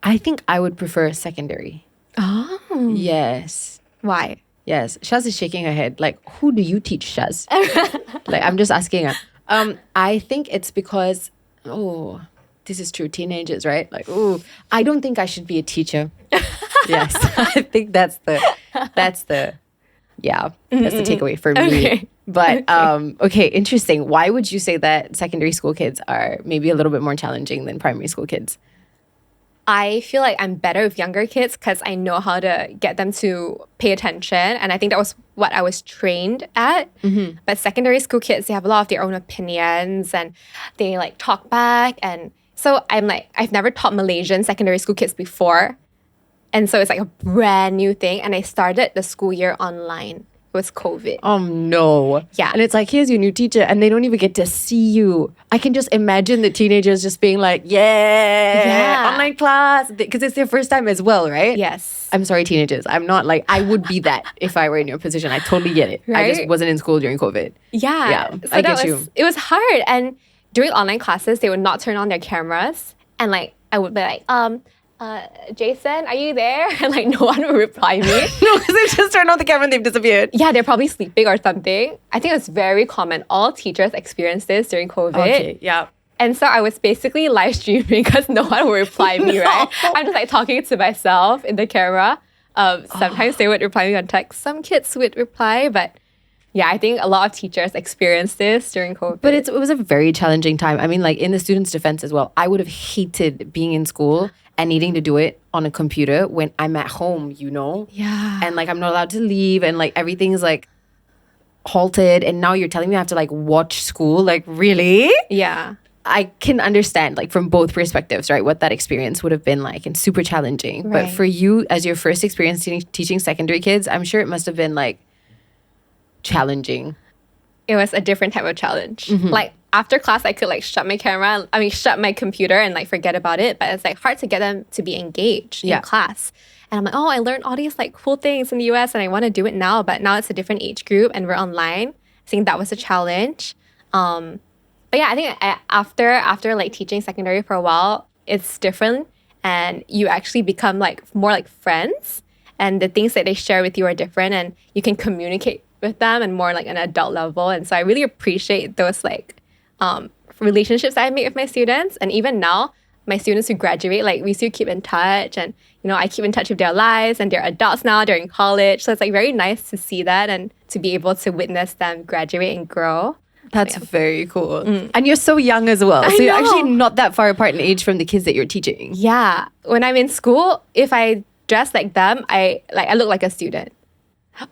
I think I would prefer secondary. Oh. Yes. Why? Yes. Shaz is shaking her head. Like, who do you teach, Shaz? Like, I'm just asking her. I think it's because, this is true. Teenagers, right? Like, I don't think I should be a teacher. Yes. I think that's the takeaway for me. But, interesting. Why would you say that secondary school kids are maybe a little bit more challenging than primary school kids? I feel like I'm better with younger kids because I know how to get them to pay attention. And I think that was what I was trained at. But secondary school kids, they have a lot of their own opinions and they like talk back. And so I'm like, I've never taught Malaysian secondary school kids before. And so it's like a brand new thing. And I started the school year online. It was COVID. Oh, no. Yeah. And it's like, here's your new teacher. And they don't even get to see you. I can just imagine the teenagers just being like, online class. Because it's their first time as well, right? Yes. I'm sorry, teenagers. I'm not like, I would be that if I were in your position. I totally get it. Right? I just wasn't in school during COVID. Yeah. So I get you. It was hard. And during online classes, they would not turn on their cameras. And like, I would be like, Jason, are you there? And like no one would reply me. No, because they just turned on the camera and they've disappeared. Yeah, they're probably sleeping or something. I think it's very common. All teachers experience this during COVID. Okay, yeah. And so I was basically live streaming because no one would reply me, right? I'm just like talking to myself in the camera. Sometimes they would reply me on text. Some kids would reply, but yeah, I think a lot of teachers experience this during COVID. But it was a very challenging time. I mean, like in the students' defense as well, I would have hated being in school and needing to do it on a computer when I'm at home, Yeah. And like I'm not allowed to leave and like everything's like halted. And now you're telling me I have to like watch school. Like, really? Yeah. I can understand like from both perspectives, right? What that experience would have been like and super challenging. Right. But for you as your first experience teaching secondary kids, I'm sure it must have been like challenging. It was a different type of challenge. Like after class, I could like shut my computer and like forget about it. But it's like hard to get them to be engaged in class. And I'm like, I learned all these like cool things in the US and I want to do it now. But now it's a different age group and we're online. I think that was a challenge. But yeah, I think after like teaching secondary for a while, it's different. And you actually become like more like friends. And the things that they share with you are different. And you can communicate with them and more like an adult level. And so I really appreciate those like relationships that I make with my students. And even now, my students who graduate, like we still keep in touch and I keep in touch with their lives and they're adults now, they're in college. So it's like very nice to see that and to be able to witness them graduate and grow. That's very cool. And you're so young as well. So you're actually not that far apart in age from the kids that you're teaching. Yeah. When I'm in school, if I dress like them, I look like a student.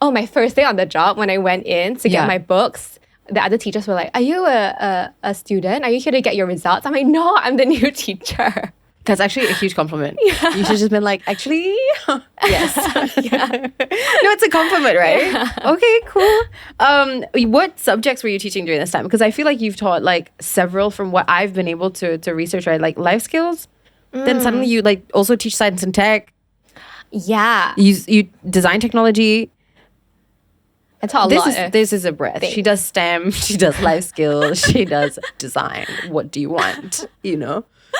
Oh, my first day on the job, when I went in to get my books, the other teachers were like, are you a student? Are you here to get your results? I'm like, no, I'm the new teacher. That's actually a huge compliment. Yeah. You should just been like, actually, yes. No, it's a compliment, right? Yeah. Okay, cool. What subjects were you teaching during this time? Because I feel like you've taught like several from what I've been able to research, right? Like life skills. Then suddenly you like also teach science and tech. Yeah. You design technology. I taught a lot. This is a breath. She does STEM. She does life skills. She does design. What do you want?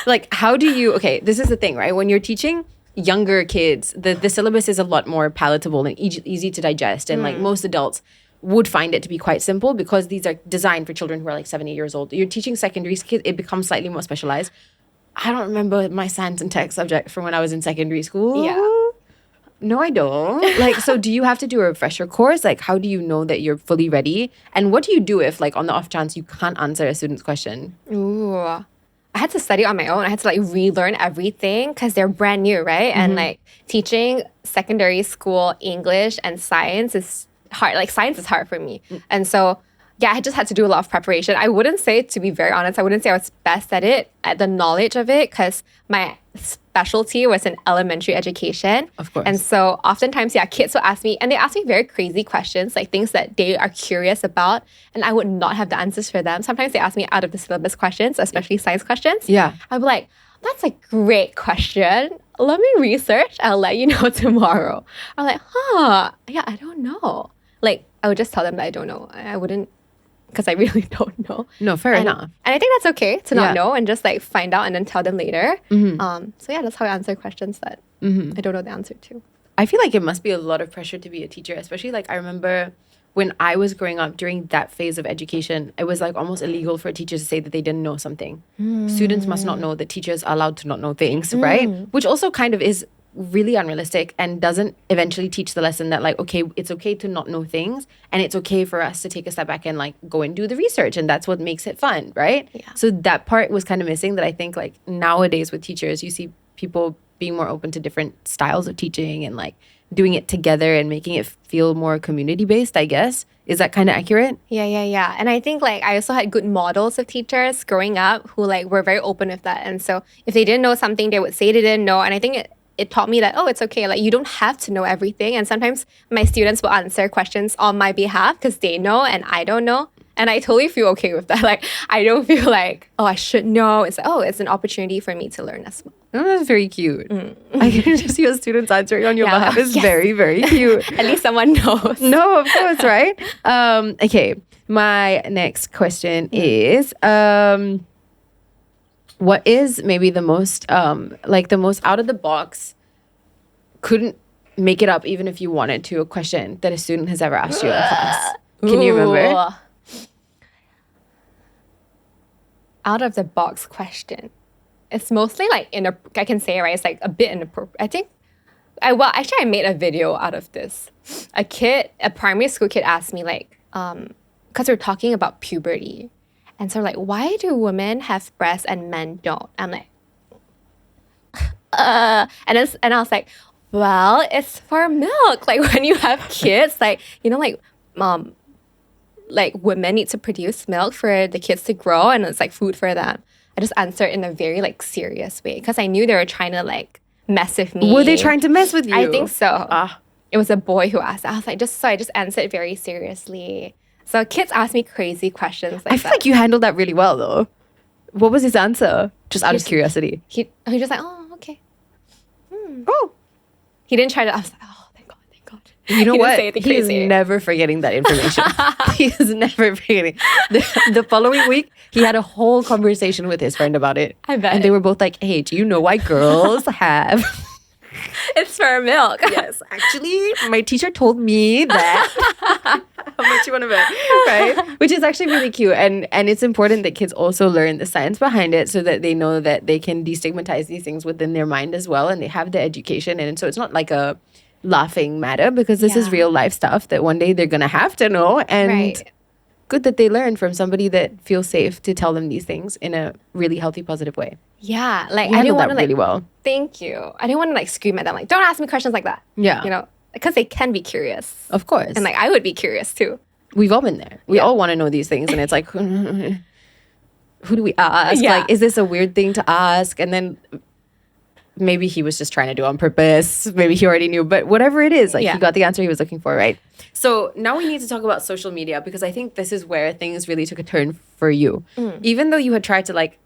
Like, how do you... Okay, this is the thing, right? When you're teaching younger kids, the syllabus is a lot more palatable and easy to digest. And like most adults would find it to be quite simple because these are designed for children who are like 7, 8 years old. You're teaching secondary kids, it becomes slightly more specialized. I don't remember my science and tech subject from when I was in secondary school. Yeah. No, I don't. Like, so do you have to do a refresher course? Like, how do you know that you're fully ready? And what do you do if, like, on the off chance you can't answer a student's question? Ooh. I had to study on my own. I had to like relearn everything because they're brand new, right? And like teaching secondary school English and science is hard. Like science is hard for me. And so, yeah, I just had to do a lot of preparation. I wouldn't say, to be very honest, I wouldn't say I was best at it, at the knowledge of it, because my specialty was in elementary education. Of course. And so oftentimes, kids will ask me, and they ask me very crazy questions, like things that they are curious about, and I would not have the answers for them. Sometimes they ask me out of the syllabus questions, especially science questions. Yeah. I'd be like, that's a great question. Let me research. I'll let you know tomorrow. I'm like, yeah, I don't know. Like, I would just tell them that I don't know. I wouldn't, because I really don't know. No, fair enough. And I think that's okay to not know and just like find out and then tell them later. So yeah, that's how I answer questions that I don't know the answer to. I feel like it must be a lot of pressure to be a teacher, especially like I remember when I was growing up during that phase of education, it was like almost illegal for a teacher to say that they didn't know something. Students must not know that teachers are allowed to not know things, right? Which also kind of is really unrealistic and doesn't eventually teach the lesson that like, okay, it's okay to not know things and it's okay for us to take a step back and like go and do the research, and that's what makes it fun, right? Yeah. So that part was kind of missing, that I think like nowadays with teachers, you see people being more open to different styles of teaching and like doing it together and making it feel more community based, I guess. Is that kind of accurate? Yeah. And I think like I also had good models of teachers growing up who like were very open with that. And so if they didn't know something, they would say they didn't know. And I think it taught me that, oh, it's okay. Like, you don't have to know everything. And sometimes my students will answer questions on my behalf because they know and I don't know. And I totally feel okay with that. Like, I don't feel like, oh, I should know. It's like, oh, it's an opportunity for me to learn as well. Oh, that's very cute. I can just see your students answering on your behalf. It's very, very cute. At least someone knows. No, of course, right? Okay, my next question is... what is maybe the most the most out of the box, couldn't make it up even if you wanted to, a question that a student has ever asked you in class? Can you remember? Out of the box question. It's mostly like I can say, right? It's like a bit inappropriate. I think I made a video out of this. A primary school kid asked me like, because we're talking about puberty. And so like, why do women have breasts and men don't? I'm like, and I was like, well, it's for milk. Like when you have kids, like, like women need to produce milk for the kids to grow, and it's like food for them. I just answered in a very like serious way because I knew they were trying to like mess with me. Were they trying to mess with you? I think so. It was a boy who asked. I was like, I just answered very seriously. So kids ask me crazy questions like I feel like you handled that really well though. What was his answer? Just out of curiosity. He just like, oh, okay. Oh. He didn't try to, I was like, oh, thank God. You know what? He is never forgetting that information. He is never forgetting. The following week, he had a whole conversation with his friend about it. I bet. And they were both like, hey, do you know why girls have... It's for milk. Yes, actually, my teacher told me that... how much you want to bet, right? Which is actually really cute. And it's important that kids also learn the science behind it so that they know that they can destigmatize these things within their mind as well. And they have the education. And so it's not like a laughing matter because this is real life stuff that one day they're going to have to know. And good that they learn from somebody that feels safe to tell them these things in a really healthy, positive way. Yeah, like You I didn't handled want that to really well. Thank you. I didn't want to like scream at them like, don't ask me questions like that. Yeah. You know, because they can be curious. Of course. And like I would be curious too. We've all been there. We all want to know these things. And it's like, who do we ask? Yeah. Like, is this a weird thing to ask? And then maybe he was just trying to do it on purpose. Maybe he already knew. But whatever it is, like he got the answer he was looking for, right? So now we need to talk about social media because I think this is where things really took a turn for you. Even though you had tried to like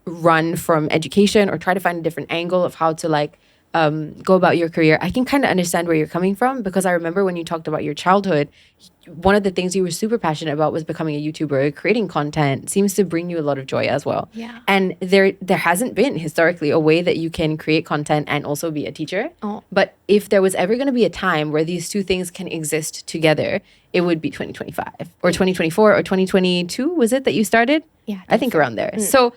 run from education or try to find a different angle of how to like go about your career, I can kind of understand where you're coming from because I remember when you talked about your childhood, one of the things you were super passionate about was becoming a YouTuber. Creating content seems to bring you a lot of joy as well. Yeah. And there hasn't been historically a way that you can create content and also be a teacher. But if there was ever going to be a time where these two things can exist together, it would be 2025 or 2024 or 2022. Was it that you started? Yeah, I think around there. So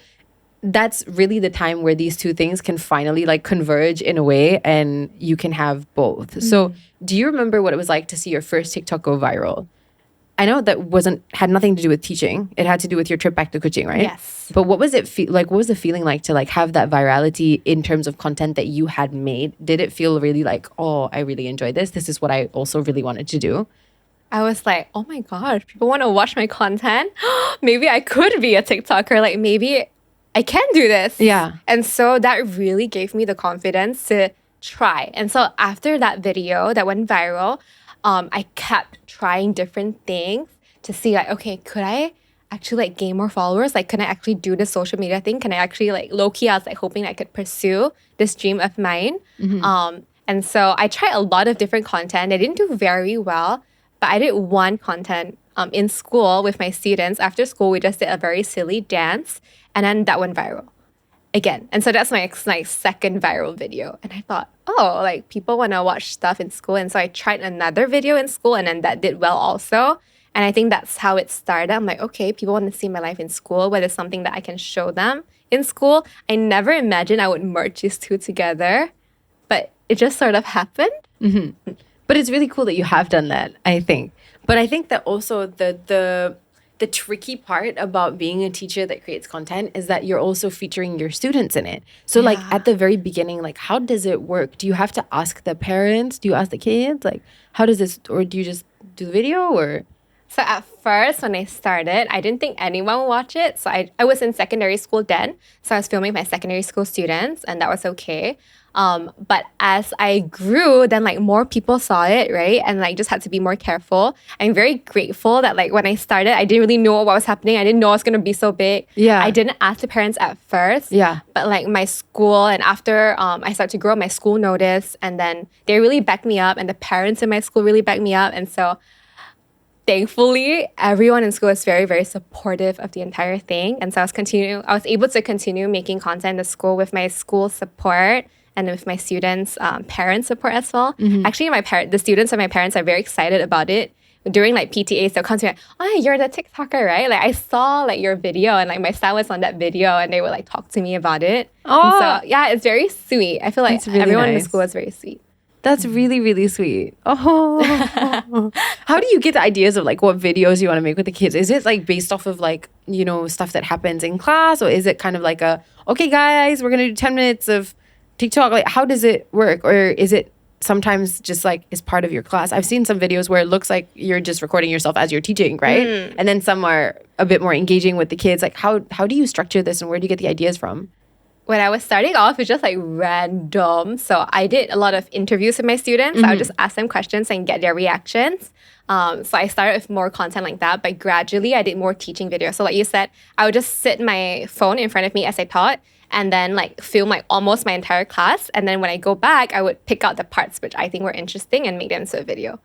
that's really the time where these two things can finally like converge in a way and you can have both. So do you remember what it was like to see your first TikTok go viral? I know that had nothing to do with teaching. It had to do with your trip back to Kuching, right? Yes. But what was it like? What was the feeling like to like have that virality in terms of content that you had made? Did it feel really like, oh, I really enjoyed this. This is what I also really wanted to do. I was like, oh my God, people want to watch my content. Maybe I could be a TikToker. Like maybe I can do this. Yeah. And so that really gave me the confidence to try. And so after that video that went viral, I kept trying different things to see like, okay, could I actually like gain more followers? Like, can I actually do the social media thing? Can I actually like low-key, I was like hoping I could pursue this dream of mine. And so I tried a lot of different content. I didn't do very well, but I did one content in school with my students. After school, we just did a very silly dance. And then that went viral again. And so that's my second viral video. And I thought, oh, like people want to watch stuff in school. And so I tried another video in school and then that did well also. And I think that's how it started. I'm like, okay, people want to see my life in school, whether it's something that I can show them in school. I never imagined I would merge these two together, but it just sort of happened. But it's really cool that you have done that, I think. But I think that also the tricky part about being a teacher that creates content is that you're also featuring your students in it. So like at the very beginning, like how does it work? Do you have to ask the parents? Do you ask the kids? Like how does this, or do you just do the video or? So at first when I started, I didn't think anyone would watch it. So I was in secondary school then. So I was filming my secondary school students and that was okay. But as I grew, then like more people saw it, right? And like just had to be more careful. I'm very grateful that like when I started, I didn't really know what was happening. I didn't know it was going to be so big. Yeah. I didn't ask the parents at first. Yeah. But like my school and after I started to grow, my school noticed and then they really backed me up and the parents in my school really backed me up. And so thankfully, everyone in school was very, very supportive of the entire thing. And so I was able to continue making content in the school with my school support and with my students' parent support as well. Actually, the students and my parents are very excited about it. During like PTAs, they'll come to me like, oh, you're the TikToker, right? Like I saw like your video and like my style was on that video and they would like talk to me about it. And so yeah, it's very sweet. I feel like really everyone in the school is very sweet. That's really, really sweet. Oh, how do you get the ideas of like what videos you want to make with the kids? Is it like based off of like, you know, stuff that happens in class, or is it kind of like okay, guys, we're going to do 10 minutes of TikTok? Like, how does it work? Or is it sometimes just like is part of your class? I've seen some videos where it looks like you're just recording yourself as you're teaching, right? And then some are a bit more engaging with the kids. Like, how do you structure this and where do you get the ideas from? When I was starting off, it's just like random. So I did a lot of interviews with my students. I would just ask them questions and get their reactions. So I started with more content like that, but gradually I did more teaching videos. So like you said, I would just sit my phone in front of me as I taught and then like film like almost my entire class. And then when I go back, I would pick out the parts which I think were interesting and make them into a video.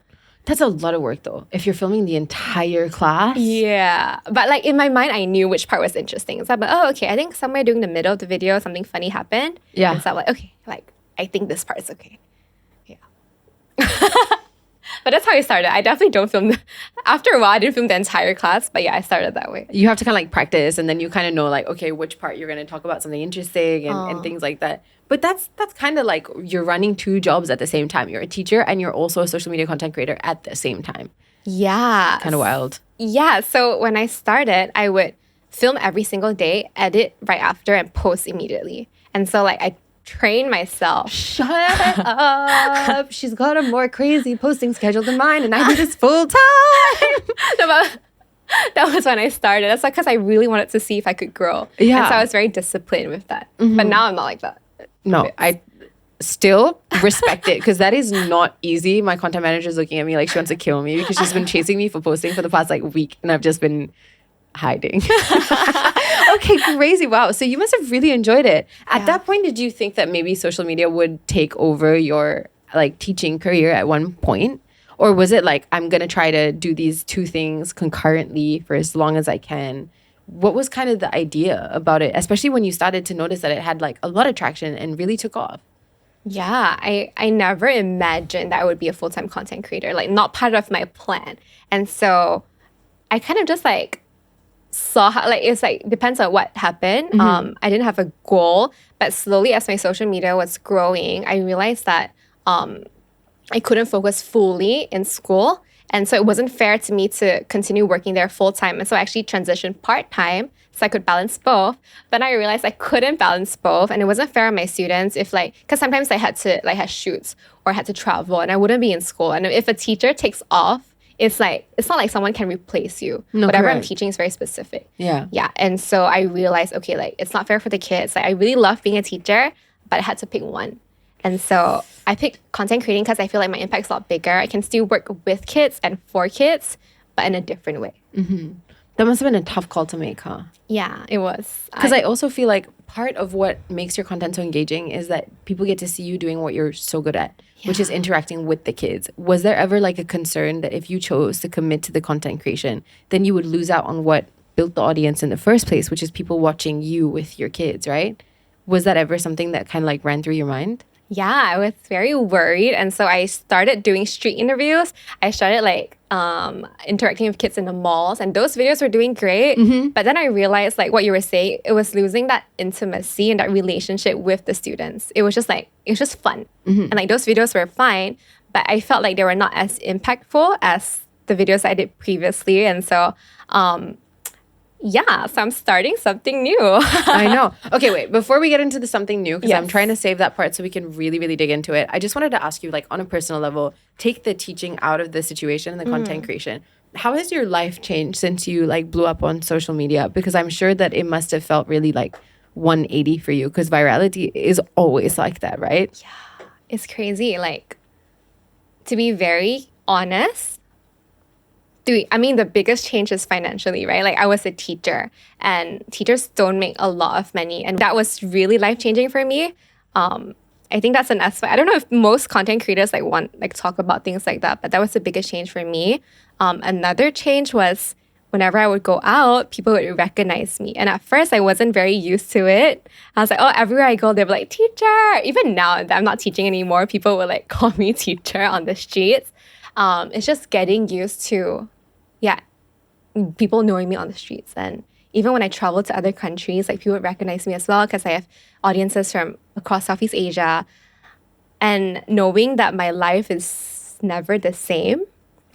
That's a lot of work though, if you're filming the entire class. Yeah. But like in my mind, I knew which part was interesting. So I'm like, oh, okay, I think somewhere during the middle of the video, something funny happened. And so I'm like, okay, like I think this part is okay. Yeah. But that's how I started. I definitely don't film. After a while, I didn't film the entire class. But yeah, I started that way. You have to kind of like practice, and then you kind of know like, okay, which part you're going to talk about something interesting and things like that. But that's kind of like you're running 2 jobs at the same time. You're a teacher and you're also a social media content creator at the same time. Yeah. Kind of wild. Yeah. So when I started, I would film every single day, edit right after, and post immediately. And so like I train myself. Shut up. She's got a more crazy posting schedule than mine, and I do this full time. That was when I started. That's like because I really wanted to see if I could grow. Yeah. And so I was very disciplined with that. But now I'm not like that. No, I still respect it because that is not easy. My content manager is looking at me like she wants to kill me because she's been chasing me for posting for the past like week, and I've just been hiding. Okay, crazy. Wow. So you must have really enjoyed it. At that point, did you think that maybe social media would take over your like teaching career at one point? Or was it like, I'm going to try to do these 2 things concurrently for as long as I can? What was kind of the idea about it, especially when you started to notice that it had like a lot of traction and really took off? Yeah, I never imagined that I would be a full-time content creator, like not part of my plan. And so I kind of just like saw how, like, it's like depends on what happened. I didn't have a goal, but slowly as my social media was growing, I realized that I couldn't focus fully in school. And so it wasn't fair to me to continue working there full time. And so I actually transitioned part time so I could balance both. But I realized I couldn't balance both. And it wasn't fair on my students if like, because sometimes I had to like have shoots or I had to travel and I wouldn't be in school. And if a teacher takes off, it's like, it's not like someone can replace you. No, whatever correct. I'm teaching is very specific. Yeah. Yeah. And so I realized, okay, like it's not fair for the kids. Like I really love being a teacher, but I had to pick one. And so I picked content creating because I feel like my impact's a lot bigger. I can still work with kids and for kids, but in a different way. That must have been a tough call to make, huh? Yeah, it was. Because I also feel like part of what makes your content so engaging is that people get to see you doing what you're so good at, which is interacting with the kids. Was there ever like a concern that if you chose to commit to the content creation, then you would lose out on what built the audience in the first place, which is people watching you with your kids, right? Was that ever something that kind of like ran through your mind? Yeah, I was very worried. And so I started doing street interviews. I started like interacting with kids in the malls. And those videos were doing great. But then I realized like what you were saying, it was losing that intimacy and that relationship with the students. It was just like, it was just fun. And like those videos were fine. But I felt like they were not as impactful as the videos I did previously. And so yeah, so I'm starting something new. I know. Okay, wait. Before we get into the something new, because Yes. I'm trying to save that part so we can really, really dig into it. I just wanted to ask you, like, on a personal level, take the teaching out of the situation and the content creation. How has your life changed since you like blew up on social media? Because I'm sure that it must have felt really like 180 for you, because virality is always like that, right? Yeah, it's crazy. Like, to be very honest, the biggest change is financially, right? Like I was a teacher and teachers don't make a lot of money. And that was really life-changing for me. I think that's an aspect. I don't know if most content creators talk about things like that, but that was the biggest change for me. Another change was whenever I would go out, people would recognize me. And at first I wasn't very used to it. I was like, oh, everywhere I go, they'd be like, teacher. Even now that I'm not teaching anymore, people would like call me teacher on the streets. It's just getting used to people knowing me on the streets. And even when I travel to other countries, like people would recognize me as well because I have audiences from across Southeast Asia. And knowing that my life is never the same,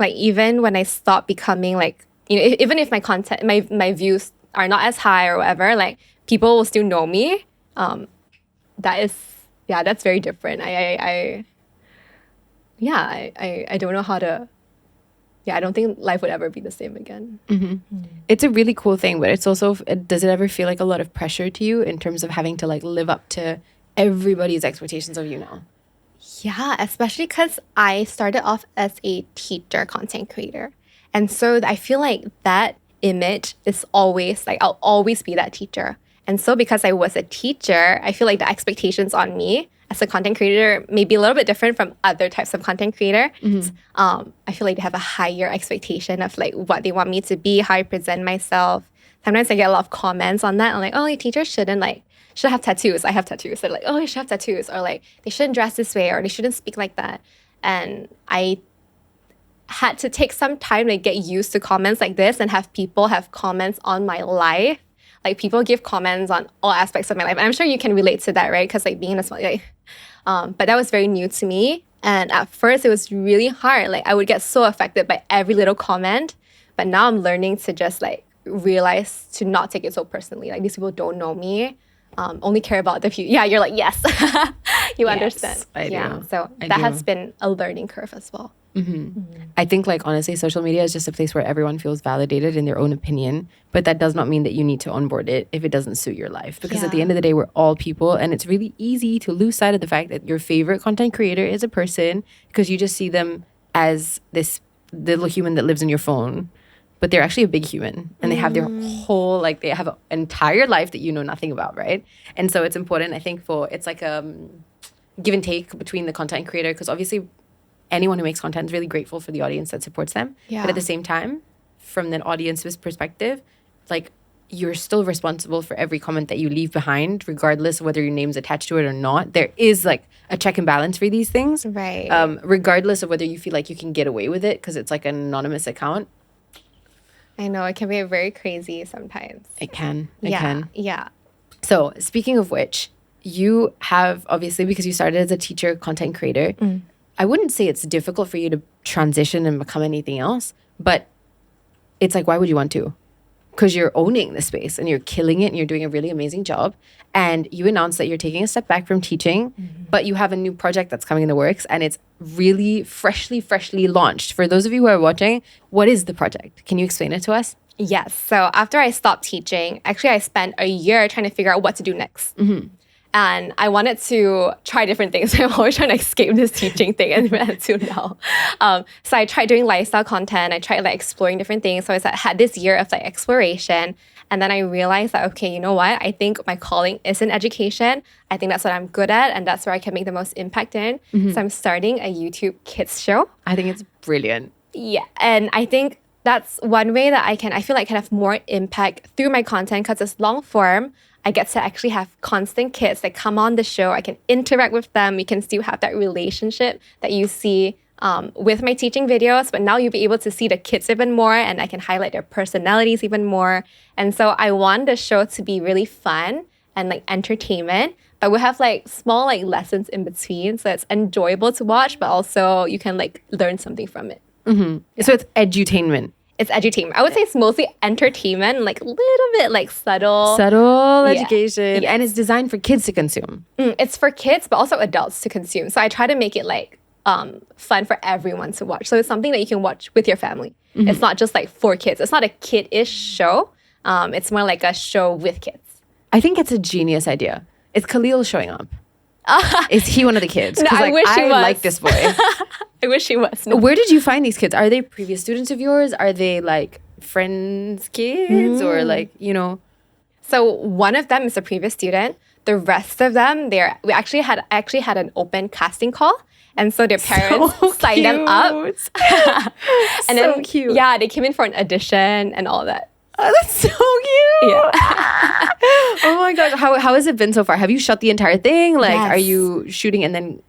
like even when I stop becoming like, even if my content, my views are not as high or whatever, like people will still know me. That's very different. I don't know how to. Yeah, I don't think life would ever be the same again. It's a really cool thing, but it's also, does it ever feel like a lot of pressure to you in terms of having to like live up to everybody's expectations of you now? Yeah, especially because I started off as a teacher content creator. And so I feel like that image is always like, I'll always be that teacher. And so because I was a teacher, I feel like the expectations on me as a content creator may be a little bit different from other types of content creator. I feel like they have a higher expectation of like what they want me to be, how I present myself. Sometimes I get a lot of comments on that. I'm like, oh, your teachers should have tattoos. I have tattoos. They're like, oh, you should have tattoos. Or like, they shouldn't dress this way or they shouldn't speak like that. And I had to take some time to get used to comments like this and have people have comments on my life. Like people give comments on all aspects of my life. And I'm sure you can relate to that, right? Because like being in a small, but that was very new to me. And at first it was really hard. Like I would get so affected by every little comment. But now I'm learning to just like realize to not take it so personally. Like these people don't know me. Only care about the few. Yeah, you're like, yes. You understand. I do. So that has been a learning curve as well. I think like honestly social media is just a place where everyone feels validated in their own opinion, but that does not mean that you need to onboard it if it doesn't suit your life, because at the end of the day we're all people, and it's really easy to lose sight of the fact that your favorite content creator is a person because you just see them as this little human that lives in your phone, but they're actually a big human and they have their whole, like they have an entire life that you know nothing about, right? And so it's important, I think, it's like a give and take between the content creator, because obviously anyone who makes content is really grateful for the audience that supports them. But at the same time, from the audience's perspective, like you're still responsible for every comment that you leave behind, regardless of whether your name's attached to it or not. There is like a check and balance for these things. Right. Regardless of whether you feel like you can get away with it because it's like an anonymous account. I know, it can be very crazy sometimes. It can. Yeah. So speaking of which, you have, obviously, because you started as a teacher, content creator, I wouldn't say it's difficult for you to transition and become anything else, but it's like, why would you want to? Because you're owning the space and you're killing it and you're doing a really amazing job. And you announced that you're taking a step back from teaching, but you have a new project that's coming in the works and it's really freshly launched. For those of you who are watching, what is the project? Can you explain it to us? Yes. So after I stopped teaching, actually I spent a year trying to figure out what to do next. And I wanted to try different things. I'm always trying to escape this teaching thing until now. So I tried doing lifestyle content. I tried like exploring different things. So I had this year of like exploration. And then I realized that, okay, you know what? I think my calling is in education. I think that's what I'm good at. And that's where I can make the most impact in. So I'm starting a YouTube kids show. I think it's brilliant. Yeah. And I think that's one way that I feel like I can have more impact through my content because it's long form. I get to actually have constant kids that come on the show. I can interact with them. We can still have that relationship that you see with my teaching videos, but now you'll be able to see the kids even more and I can highlight their personalities even more. And so I want the show to be really fun and like entertainment, but we'll have like small like lessons in between. So it's enjoyable to watch, but also you can like learn something from it. So it's edutainment. It's edutainment. I would say it's mostly entertainment, like a little bit like subtle education. And it's designed for kids to consume. It's for kids, but also adults to consume. So I try to make it like fun for everyone to watch. So it's something that you can watch with your family. It's not just like for kids. It's not a kid-ish show. It's more like a show with kids. I think it's a genius idea. Is Khalil showing up? Is he one of the kids? No, I wish he was. I like this boy. I wish he was. No. Where did you find these kids? Are they previous students of yours? Are they like friends' kids or like, you know? So one of them is a previous student. The rest of them, we actually had an open casting call. And so their parents signed them up. And so then, cute. Yeah, they came in for an audition and all that. Oh, that's so cute. Yeah. Oh my gosh. How has it been so far? Have you shot the entire thing? Like, Yes. Are you shooting and then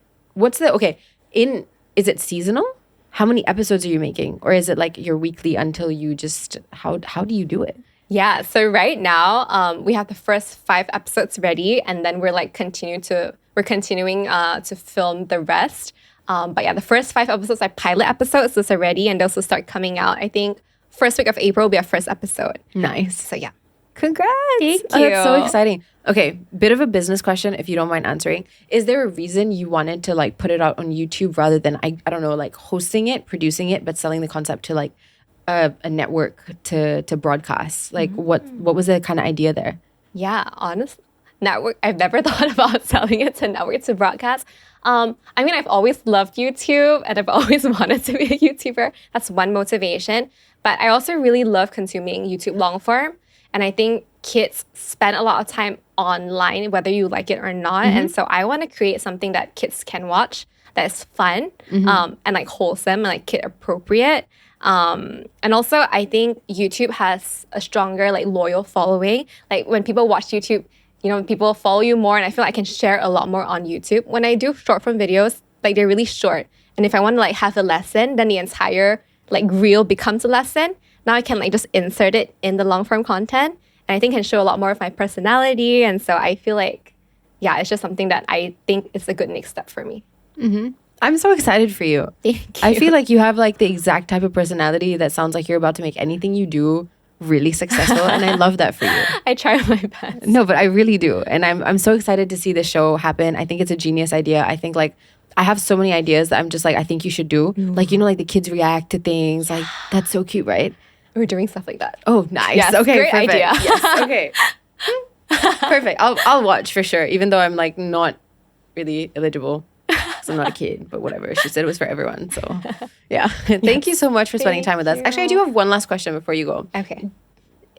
is it seasonal? How many episodes are you making? Or is it like your weekly until you just, how do you do it? Yeah, so right now we have the first 5 episodes ready, and then we're continuing to film the rest. But yeah, the first 5 episodes are pilot episodes. Those are ready, and those will start coming out. I think first week of April will be our first episode. Nice. So yeah. Congrats. Thank you. Oh, that's so exciting. Okay, bit of a business question if you don't mind answering. Is there a reason you wanted to put it out on YouTube rather than I don't know, hosting it, producing it, but selling the concept to a network to broadcast? What was the kind of idea there? Yeah, honestly, network. I've never thought about selling it to network to broadcast. I've always loved YouTube and I've always wanted to be a YouTuber. That's one motivation. But I also really love consuming YouTube long form. And I think kids spend a lot of time online, whether you like it or not. And so I want to create something that kids can watch that is fun and wholesome and kid appropriate. And also, I think YouTube has a stronger loyal following. When people watch YouTube, people follow you more, and I feel like I can share a lot more on YouTube. When I do short form videos, they're really short. And if I want to have a lesson, then the entire like reel becomes a lesson. Now I can like just insert it in the long form content, and I think can show a lot more of my personality. And so I feel like, yeah, it's just something that I think is a good next step for me. I'm so excited for you. Thank you. I feel like you have like the exact type of personality that sounds like you're about to make anything you do really successful, and I love that for you. I try my best. No, but I really do, and I'm so excited to see the show happen. I think it's a genius idea. I think like I have so many ideas that I'm just like, I think you should do. Like, you know, like the kids react to things. Like, that's so cute, right? We're doing stuff like that. Oh, nice. Yes, okay, great perfect. idea. Yes, okay. Perfect. I'll watch for sure, even though I'm like not really eligible. So I'm not a kid, but whatever. She said it was for everyone. So yeah. Thank you so much for spending time with us. Actually, I do have one last question before you go. Okay.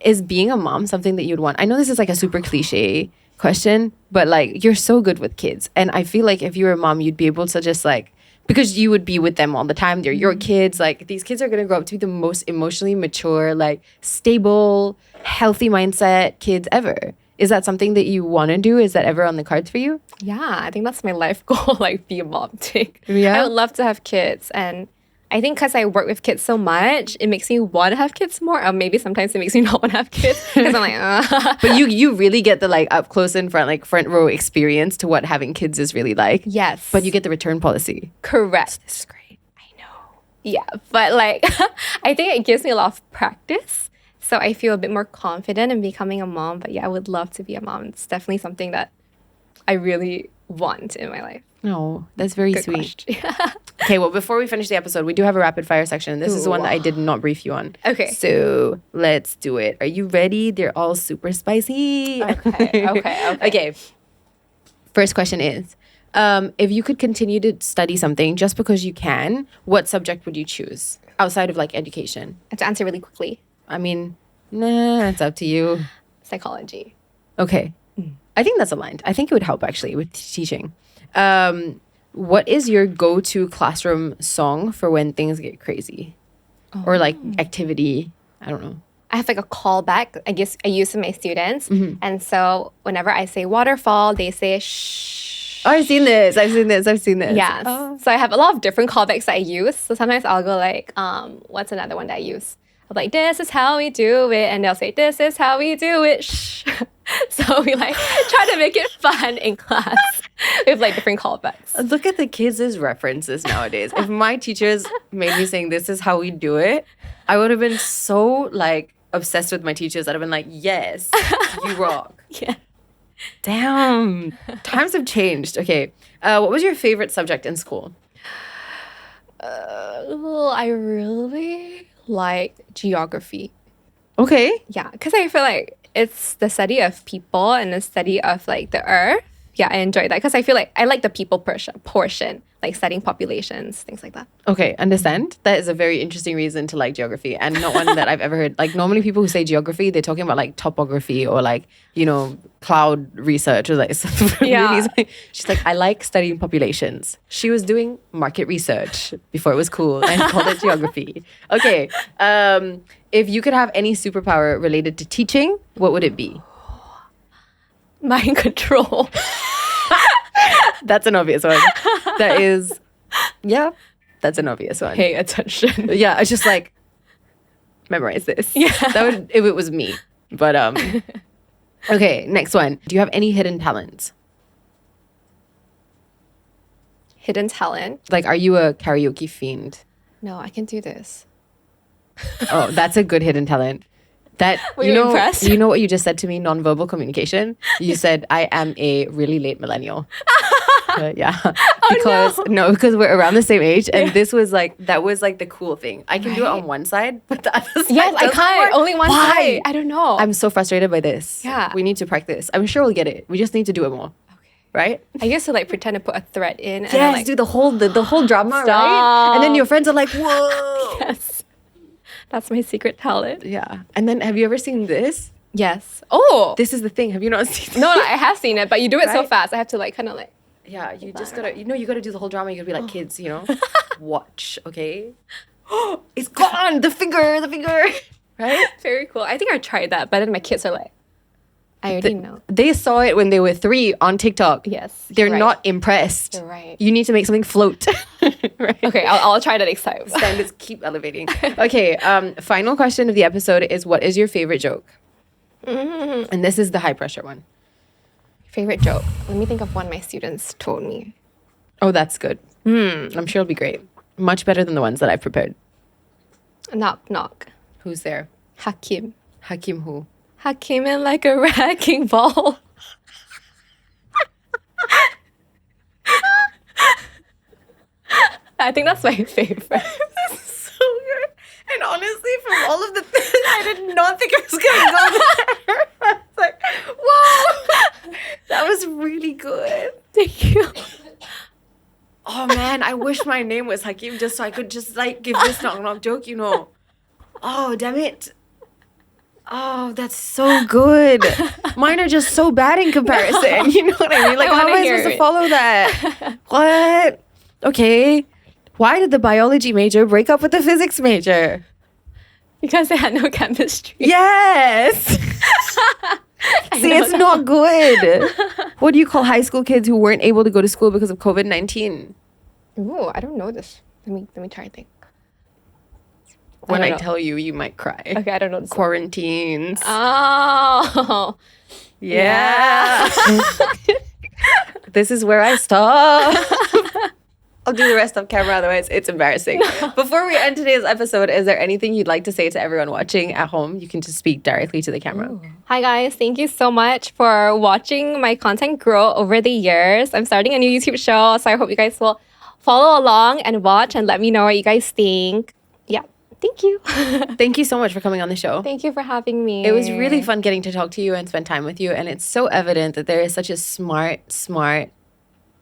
Is being a mom something that you'd want? I know this is like a super cliche question, but like you're so good with kids. And I feel like if you were a mom, you'd be able to just like, because you would be with them all the time. They're your kids. Like these kids are going to grow up to be the most emotionally mature, like stable, healthy mindset kids ever. Is that something that you want to do? Is that ever on the cards for you? Yeah, I think that's my life goal, like be a mom thing. Yeah. I would love to have kids. And I think because I work with kids so much, it makes me want to have kids more. Or maybe sometimes it makes me not want to have kids because I'm like, But you really get the like up close and front row experience to what having kids is really like. Yes. But you get the return policy. Correct. This is great. I know. Yeah, but like, I think it gives me a lot of practice. So I feel a bit more confident in becoming a mom. But yeah, I would love to be a mom. It's definitely something that I really want in my life. No, that's very Good sweet. question. Okay, well, before we finish the episode, we do have a rapid fire section. This is the one that I did not brief you on. Okay. So let's do it. Are you ready? They're all super spicy. Okay. Okay. First question is, if you could continue to study something just because you can, what subject would you choose outside of like education? I have to answer really quickly. I mean, nah, it's up to you. Psychology. Okay. I think that's aligned. I think it would help actually with teaching. What is your go-to classroom song for when things get crazy? Or like activity? I don't know. I have like a callback. I guess I use with my students. And so whenever I say waterfall, they say shh. Oh, I've seen this. Yes. So I have a lot of different callbacks that I use. So sometimes I'll go like, what's another one that I use? I'll be like, this is how we do it. And they'll say, this is how we do it. Shh. So we like try to make it fun in class with like different callbacks. Look at the kids' references nowadays. If my teachers made me saying this is how we do it, I would have been so like obsessed with my teachers. I'd have been like, yes, you rock. Yeah. Damn. Times have changed. Okay. What was your favorite subject in school? I really like geography. Okay. Yeah, because I feel like it's the study of people and the study of like the earth. Yeah, I enjoy that because I feel like I like the people portion, like studying populations, things like that. Okay, understand. That is a very interesting reason to like geography and not one that I've ever heard. Like normally people who say geography, they're talking about like topography or like, you know, cloud research or like Yeah. She's like, I like studying populations. She was doing market research before it was cool and called it geography. Okay, if you could have any superpower related to teaching, what would it be? Mind control. That's an obvious one. That is, yeah, that's an obvious one. Pay attention. Yeah, it's just like, memorize this. Yeah. That would, if it was me. But, okay, next one. Do you have any hidden talents? Hidden talent. Like, are you a karaoke fiend? No, I can do this. Oh, that's a good hidden talent. That Were you impressed? You know what you just said to me? Nonverbal communication. You said I am a really late millennial. Yeah, because we're around the same age, and this was like that was like the cool thing. I can do it on one side, but the other side. Yes, I doesn't can't. work. Only one Why? side. I don't know. I'm so frustrated by this. Yeah. We need to practice. I'm sure we'll get it. We just need to do it more. Okay. Right? I used to like pretend to put a thread in. And Yes, then, like, do the whole drama, right? Stop. And then your friends are like, whoa. Yes. That's my secret talent. Yeah. And then have you ever seen this? Yes. Oh. This is the thing. Have you not seen No, I have seen it, but you do it so Right? fast. I have to like kind of like. Yeah, you just gotta, you gotta do the whole drama. You gotta be like kids, you know? Watch, okay? It's gone! The finger! Right? Very cool. I think I tried that, but then my kids are like, I already know. They saw it when they were 3 on TikTok. Yes. They're right. not impressed. You're right. You need to make something float. Right? Okay, I'll try that next time. Standards keep elevating. Okay, final question of the episode is, what is your favorite joke? And this is the high pressure one. Favorite joke. Let me think of one my students told me. Oh, that's good. I'm sure it'll be great. Much better than the ones that I've prepared. Knock, knock. Who's there? Hakim. Hakim who? Hakim in like a wrecking ball. I think that's my favorite. This is so good. And honestly, from all of the things, I did not think I was going to go there. I was like, whoa. That was really good. Thank you. Oh man, I wish my name was Hakim just so I could just like give this knock knock joke, you know. Oh, damn it. Oh, that's so good. Mine are just so bad in comparison. You know what I mean? Like, how am I supposed to follow that? What? Okay. Why did the biology major break up with the physics major? Because they had no chemistry. Yes. See, it's not good. What do you call high school kids who weren't able to go to school because of COVID-19? Ooh, I don't know this. Let me try to think. When I tell you, you might cry. Okay, I don't know this. Quarantines. Oh. Yeah. This is where I stop. I'll do the rest off camera, otherwise it's embarrassing. Before we end today's episode, is there anything you'd like to say to everyone watching at home? You can just speak directly to the camera. Ooh. Hi guys, thank you so much for watching my content grow over the years. I'm starting a new YouTube show, so I hope you guys will follow along and watch and let me know what you guys think. Yeah, thank you. Thank you so much for coming on the show. Thank you for having me. It was really fun getting to talk to you and spend time with you, and it's so evident that there is such a smart,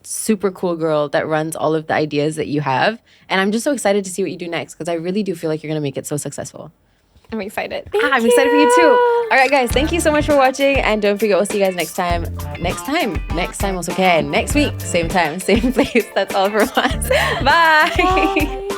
super cool girl that runs all of the ideas that you have. And I'm just so excited to see what you do next, because I really do feel like you're going to make it so successful. I'm excited. I'm excited for you too. All right, guys, thank you so much for watching. And don't forget, we'll see you guys next time. Next time also can. Next week, same time, same place. That's all from us. Bye. Bye.